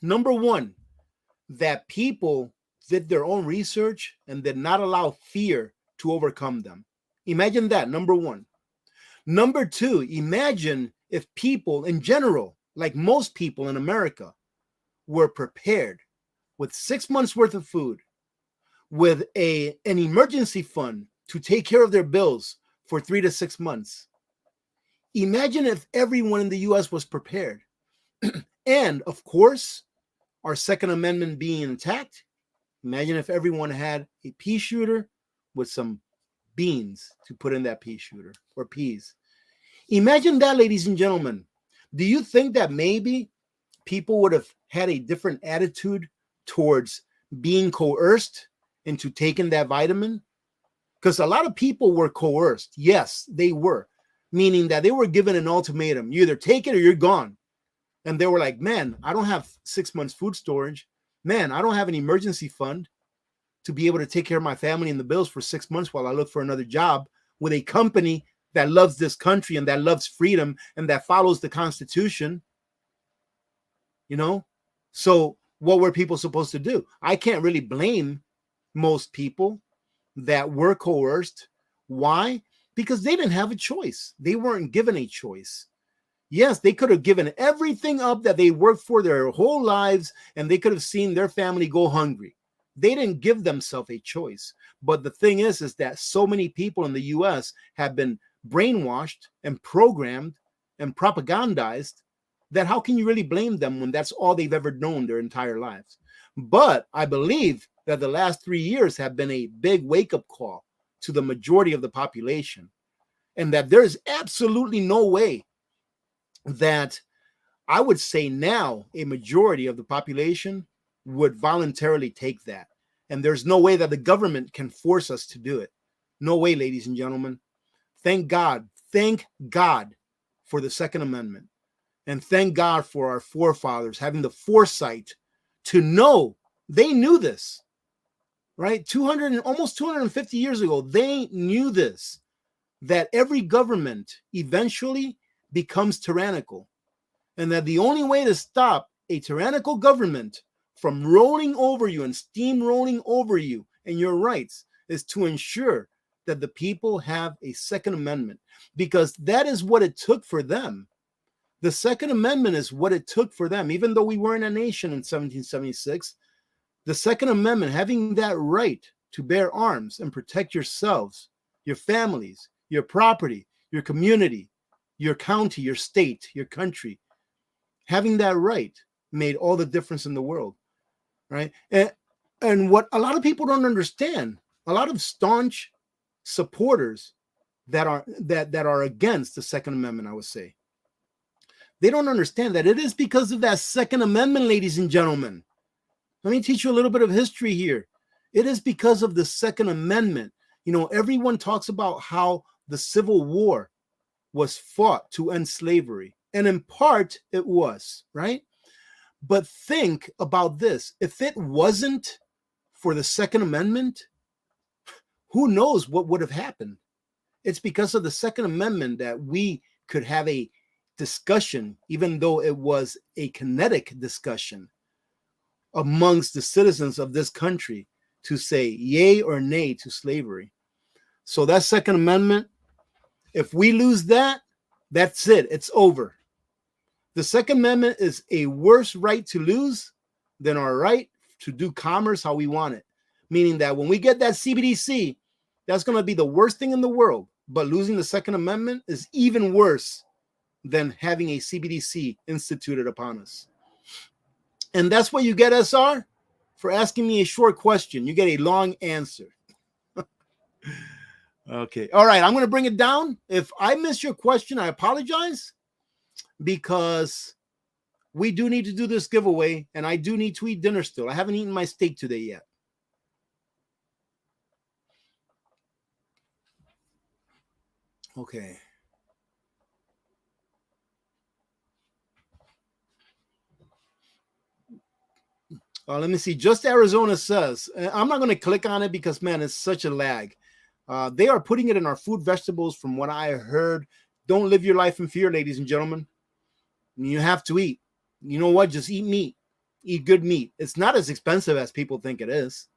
Number one, that people did their own research and did not allow fear to overcome them. Imagine that, number one. Number two, imagine if people in general, like most people in America, were prepared with 6 months worth of food, with an emergency fund to take care of their bills for 3 to 6 months. Imagine if everyone in the U.S. was prepared. And of course, our Second Amendment being intact. Imagine if everyone had a pea shooter with some beans to put in that pea shooter, or peas. Imagine that, ladies and gentlemen. Do you think that maybe people would have had a different attitude towards being coerced into taking that vitamin? Because a lot of people were coerced. Yes, they were. Meaning that they were given an ultimatum. You either take it or you're gone. And they were like, man, I don't have 6 months food storage. Man, I don't have an emergency fund to be able to take care of my family and the bills for 6 months while I look for another job with a company that loves this country and that loves freedom and that follows the Constitution. You know? So what were people supposed to do? I can't really blame most people that were coerced. Why? Because they didn't have a choice. They weren't given a choice. Yes, they could have given everything up that they worked for their whole lives, and they could have seen their family go hungry. They didn't give themselves a choice. But the thing is that so many people in the U.S. have been brainwashed and programmed and propagandized that how can you really blame them when that's all they've ever known their entire lives? But I believe that the last 3 years have been a big wake-up call to the majority of the population, and that there's absolutely no way that I would say now a majority of the population would voluntarily take that. And there's no way that the government can force us to do it. No way, ladies and gentlemen. Thank God for the Second Amendment. And thank God for our forefathers having the foresight to know. They knew this, right? Almost 250 years ago, they knew this, that every government eventually becomes tyrannical, and that the only way to stop a tyrannical government from rolling over you and steamrolling over you and your rights is to ensure that the people have a Second Amendment, because that is what it took for them. The Second Amendment is what it took for them. Even though we weren't a nation in 1776, the Second Amendment, having that right to bear arms and protect yourselves, your families, your property, your community, your county, your state, your country, having that right made all the difference in the world, right? And what a lot of people don't understand, a lot of staunch supporters that are against the Second Amendment, I would say, they don't understand that it is because of that Second Amendment, ladies and gentlemen. Let me teach you a little bit of history here. It is because of the Second Amendment. You know, everyone talks about how the Civil War was fought to end slavery. And in part, it was, right? But think about this. If it wasn't for the Second Amendment, who knows what would have happened? It's because of the Second Amendment that we could have a discussion, even though it was a kinetic discussion amongst the citizens of this country to say yay or nay to slavery. So that Second Amendment, if we lose that, that's it. It's over. The Second Amendment is a worse right to lose than our right to do commerce how we want it. Meaning that when we get that CBDC, that's going to be the worst thing in the world. But losing the Second Amendment is even worse than having a CBDC instituted upon us. And that's what you get, SR, for asking me a short question. You get a long answer. Okay. All right. I'm going to bring it down. If I missed your question, I apologize, because we do need to do this giveaway, and I do need to eat dinner still. I haven't eaten my steak today yet. Okay. Let me see. Just Arizona says, I'm not going to click on it because, man, it's such a lag. They are putting it in our food vegetables from what I heard. Don't live your life in fear, ladies and gentlemen. You have to eat. You know what? Just eat meat. Eat good meat. It's not as expensive as people think it is.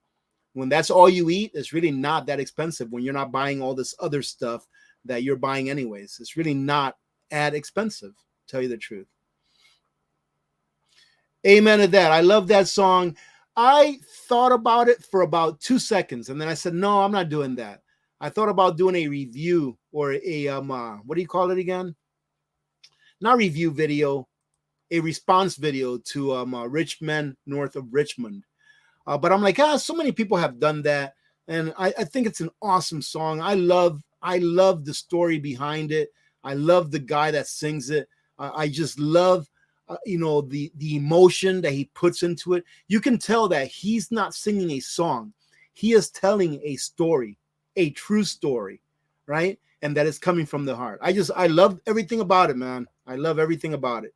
When that's all you eat, it's really not that expensive when you're not buying all this other stuff that you're buying anyways. It's really not that expensive, to tell you the truth. Amen to that. I love that song. I thought about it for about 2 seconds, and then I said, no, I'm not doing that. I thought about doing a review or a, what do you call it again? Not review video, a response video to Rich Men North of Richmond. But I'm like, so many people have done that. And I think it's an awesome song. I love the story behind it. I love the guy that sings it. I just love, the emotion that he puts into it. You can tell that he's not singing a song. He is telling a story, a true story, right? And that is coming from the heart. I love everything about it, man. I love everything about it.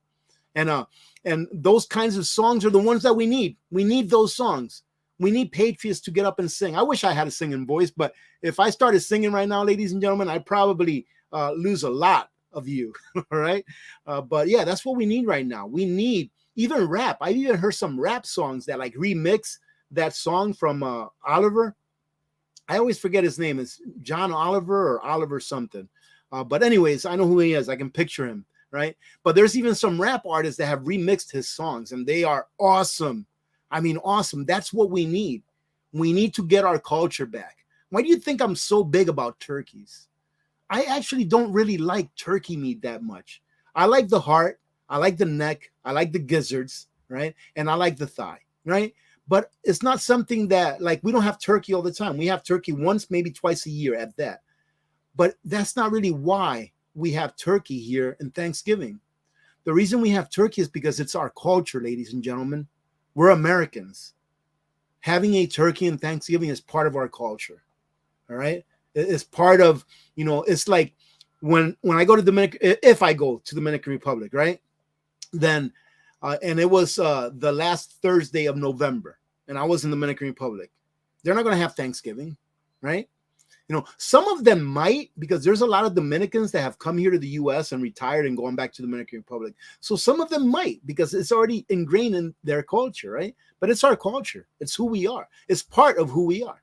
And those kinds of songs are the ones that we need. We need those songs. We need patriots to get up and sing. I wish I had a singing voice, but if I started singing right now, ladies and gentlemen, I'd probably lose a lot of you. All right. But yeah, that's what we need right now. We need even rap. I even heard some rap songs that like remix that song from Oliver. I always forget his name. It's John Oliver or Oliver something. But anyways, I know who he is. I can picture him. Right. But there's even some rap artists that have remixed his songs, and they are awesome. I mean, awesome. That's what we need. We need to get our culture back. Why do you think I'm so big about turkeys? I actually don't really like turkey meat that much. I like the heart. I like the neck. I like the gizzards. Right. And I like the thigh. Right. But it's not something that, like, we don't have turkey all the time. We have turkey once, maybe twice a year at that. But that's not really why we have turkey here in Thanksgiving. The reason we have turkey is because it's our culture, ladies and gentlemen. We're Americans. Having a turkey in Thanksgiving is part of our culture. All right. It's part of, it's like when I go to if I go to Dominican Republic, right? Then, and it was the last Thursday of November, and I was in the Dominican Republic. They're not going to have Thanksgiving, right? Some of them might, because there's a lot of Dominicans that have come here to the U.S. and retired and going back to the Dominican Republic. So some of them might, because it's already ingrained in their culture, right? But it's our culture. It's who we are. It's part of who we are,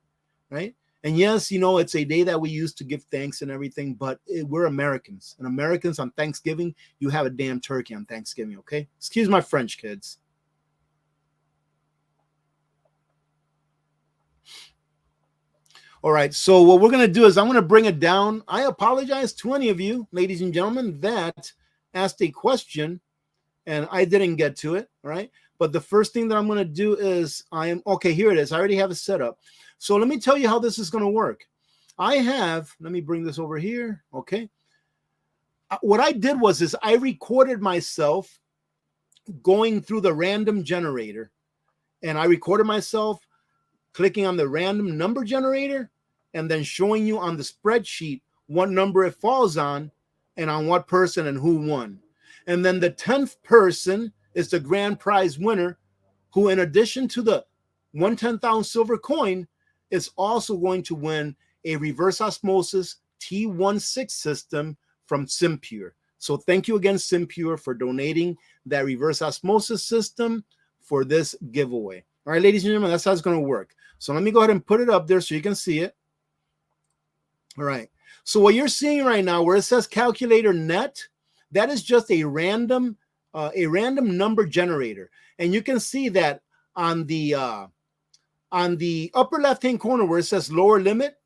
right? And yes, it's a day that we use to give thanks and everything, but we're Americans. And Americans on Thanksgiving, you have a damn turkey on Thanksgiving, okay? Excuse my French, kids. All right, so what we're going to do is I'm going to bring it down. I apologize to any of you, ladies and gentlemen, that asked a question and I didn't get to it, all right? But the first thing that I'm going to do is okay, here it is. I already have it set up. So let me tell you how this is going to work. Let me bring this over here, okay? What I did was I recorded myself going through the random generator, and I recorded myself clicking on the random number generator and then showing you on the spreadsheet what number it falls on and on what person and who won. And then the 10th person is the grand prize winner, who, in addition to the 110,000 silver coin, is also going to win a reverse osmosis T16 system from Simpure. So thank you again, Simpure, for donating that reverse osmosis system for this giveaway. All right, ladies and gentlemen, that's how it's going to work. So let me go ahead and put it up there so you can see it. All right. So what you're seeing right now, where it says calculator net, that is just a random a random number generator. And you can see that on the upper left-hand corner where it says lower limit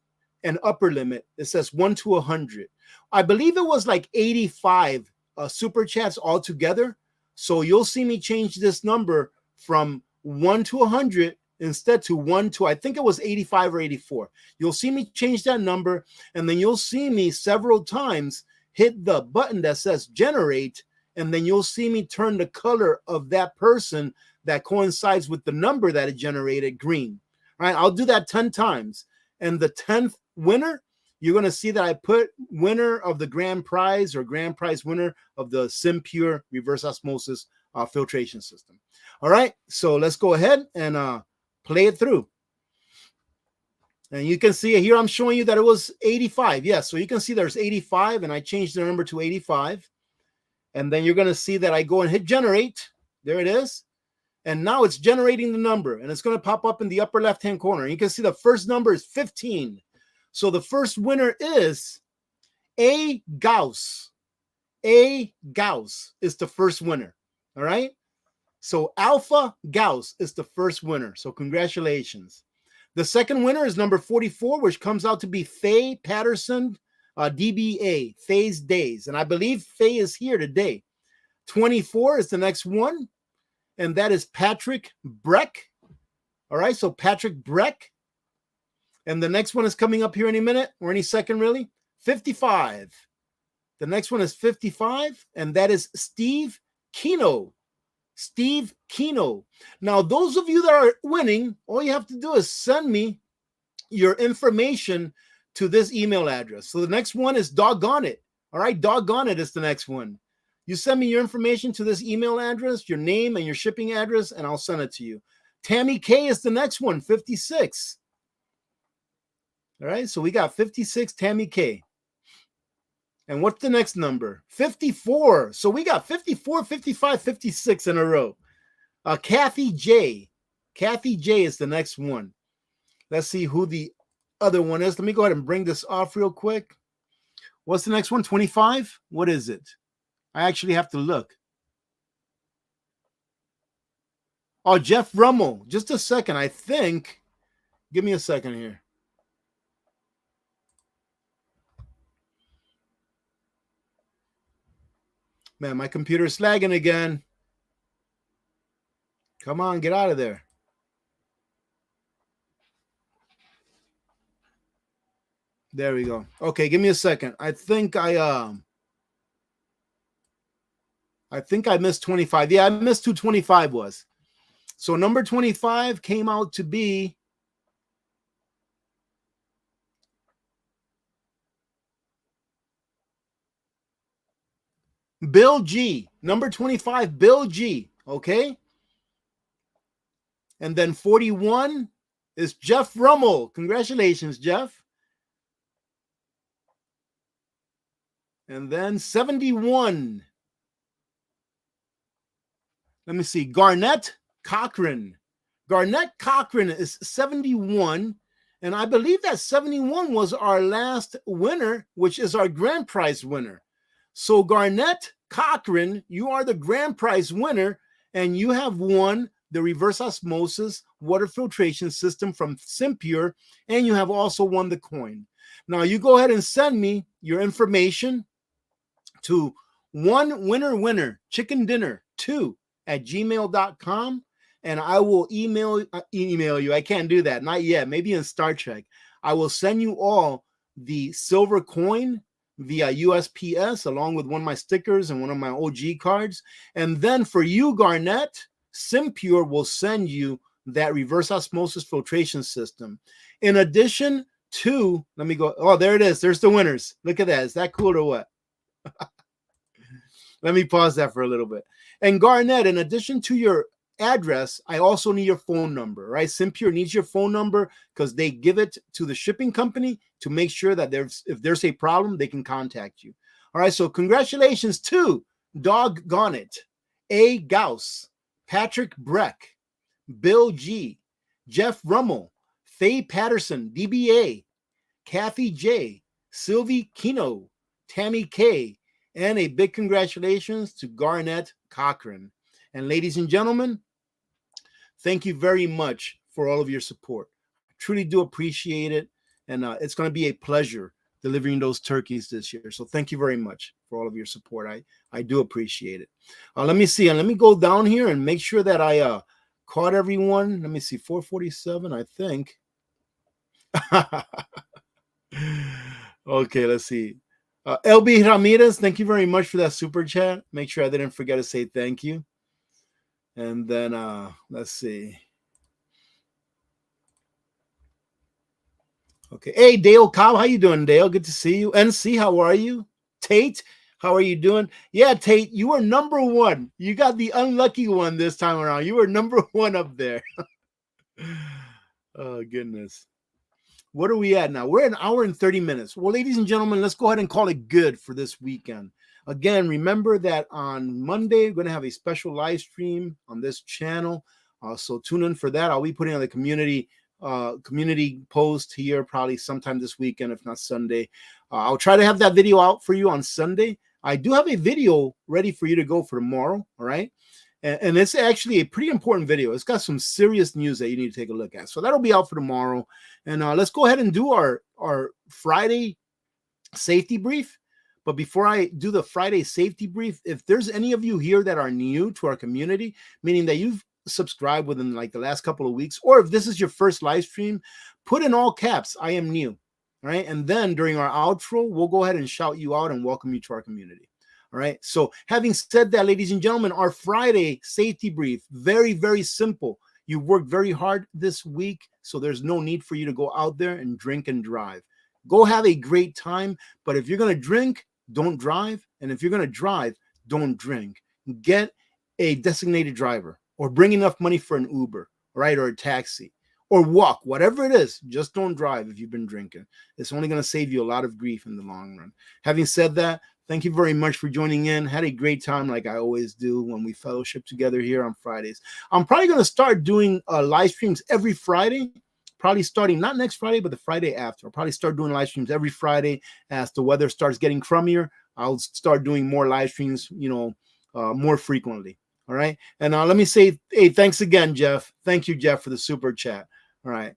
and upper limit, it says 1 to 100. I believe it was like 85 super chats altogether. So you'll see me change this number from 1 to 100 instead to 1 to, I think it was 85 or 84. You'll see me change that number, and then you'll see me several times hit the button that says generate, and then you'll see me turn the color of that person that coincides with the number that it generated green. All right, I'll do that 10 times. And the 10th winner, you're going to see that I put winner of the grand prize or grand prize winner of the SimPure reverse osmosis filtration system. All right, so let's go ahead and play it through. And you can see here, I'm showing you that it was 85. Yes, so you can see there's 85, and I changed the number to 85. And then you're going to see that I go and hit generate. There it is. And now it's generating the number, and it's going to pop up in the upper left-hand corner. You can see the first number is 15. So the first winner is A. Gauss. A. Gauss is the first winner. All right. So Alpha Gauss is the first winner. So congratulations. The second winner is number 44, which comes out to be Faye Patterson, DBA, Faye's Days. And I believe Faye is here today. 24 is the next one, and that is Patrick Breck. All right, so Patrick Breck. And the next one is coming up here any minute or any second, really. 55. The next one is 55, and that is Steve Kino. Steve Kino. Now, those of you that are winning, all you have to do is send me your information to this email address. So the next one is Doggone It. All right, Doggone It is the next one. You send me your information to this email address, your name and your shipping address, and I'll send it to you. Tammy K is the next one, 56. All right, so we got 56, Tammy K. And what's the next number? 54. So we got 54, 55, 56 in a row. Kathy J. Kathy J is the next one. Let's see who the other one is. Let me go ahead and bring this off real quick. What's the next one? 25? What is it? I actually have to look. Oh, Jeff Rummel. Just a second. I think. Give me a second here. Man, my computer is lagging again. Come on, get out of there. There we go. Okay, give me a second. I think I missed 25. Yeah, I missed who 25 was. So number 25 came out to be Bill G. Number 25, Bill G. Okay. And then 41 is Jeff Rummel. Congratulations, Jeff. And then 71. Let me see. Garnett Cochran. Garnett Cochran is 71. And I believe that 71 was our last winner, which is our grand prize winner. So Garnett Cochran, you are the grand prize winner, and you have won the reverse osmosis water filtration system from SimPure, and you have also won the coin. Now you go ahead and send me your information to onewinnerwinner2@gmail.com, and I will email you. I can't do that, not yet. Maybe in Star Trek. I will send you all the silver coin via USPS, along with one of my stickers and one of my OG cards. And then for you, Garnett, SimPure will send you that reverse osmosis filtration system. In addition to, let me go. Oh, there it is. There's the winners. Look at that. Is that cool or what? Let me pause that for a little bit. And Garnett, in addition to your address, I also need your phone number, right? SimPure needs your phone number because they give it to the shipping company to make sure that if there's a problem, they can contact you. All right, so congratulations to Doggone It, A. Gauss, Patrick Breck, Bill G, Jeff Rummel, Faye Patterson, DBA, Kathy J, Sylvie Kino, Tammy K, And a big congratulations to Garnett Cochran. And ladies and gentlemen, thank you very much for all of your support. I truly do appreciate it. And it's going to be a pleasure delivering those turkeys this year. So thank you very much for all of your support. I do appreciate it. Let me see. And let me go down here and make sure that I caught everyone. Let me see. 447, I think. Okay, let's see. LB Ramirez, thank you very much for that super chat. Make sure I didn't forget to say thank you. And then let's see. Okay. Hey, Dale Cobb, how you doing, Dale? Good to see you. NC, how are you? Tate, how are you doing? Yeah, Tate, you were number one. You got the unlucky one this time around. You were number one up there. Oh, goodness. What are we at now? We're at an hour and 30 minutes. Well, ladies and gentlemen, let's go ahead and call it good for this weekend. Again, remember that on Monday, we're going to have a special live stream on this channel. So tune in for that. I'll be putting on the community post here probably sometime this weekend, if not Sunday. I'll try to have that video out for you on Sunday. I do have a video ready for you to go for tomorrow. All right. And it's actually a pretty important video. It's got some serious news that you need to take a look at. So that'll be out for tomorrow. And let's go ahead and do our Friday safety brief. But before I do the Friday safety brief, if there's any of you here that are new to our community, meaning that you've subscribed within like the last couple of weeks, or if this is your first live stream, put in all caps, I am new. All right. And then during our outro, we'll go ahead and shout you out and welcome you to our community. All right. So having said that, ladies and gentlemen, our Friday safety brief, very, very simple. You worked very hard this week, so there's no need for you to go out there and drink and drive. Go have a great time. But if you're going to drink, don't drive. And if you're going to drive, don't drink. Get a designated driver or bring enough money for an Uber, right? Or a taxi or walk, whatever it is. Just don't drive if you've been drinking. It's only going to save you a lot of grief in the long run. Having said that, thank you very much for joining in. Had a great time like I always do when we fellowship together here on Fridays. I'm probably going to start doing live streams every Friday, probably starting not next Friday, but the Friday after. I'll probably start doing live streams every Friday as the weather starts getting crummier. I'll start doing more live streams, more frequently. All right. And let me say, hey, thanks again, Jeff. Thank you, Jeff, for the super chat. All right.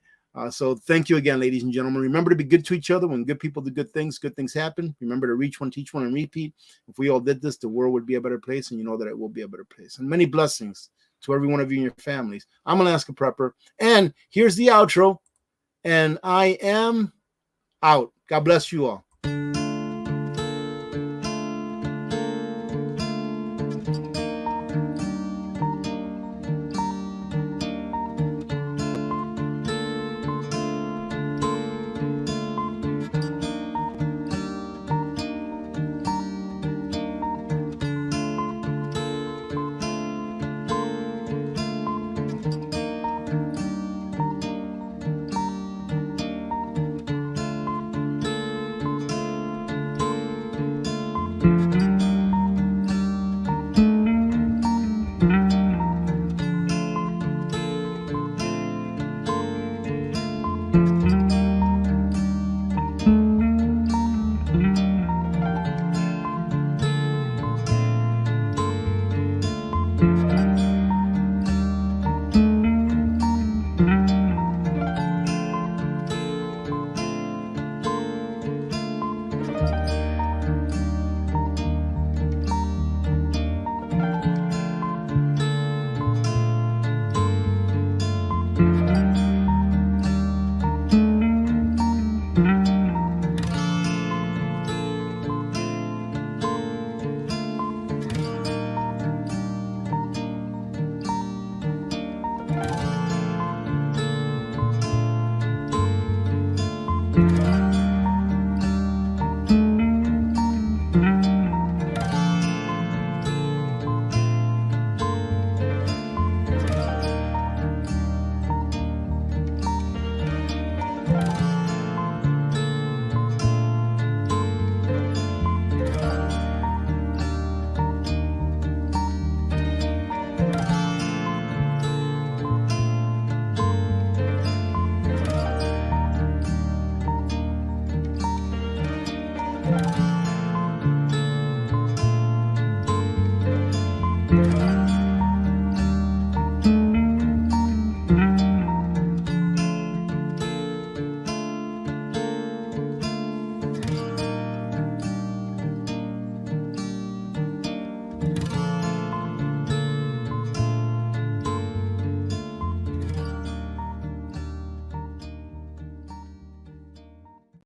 So thank you again, ladies and gentlemen. Remember to be good to each other. When good people do good things happen. Remember to reach one, teach one, and repeat. If we all did this, the world would be a better place, and you know that it will be a better place. And many blessings to every one of you and your families. I'm Alaska Prepper, and here's the outro, and I am out. God bless you all.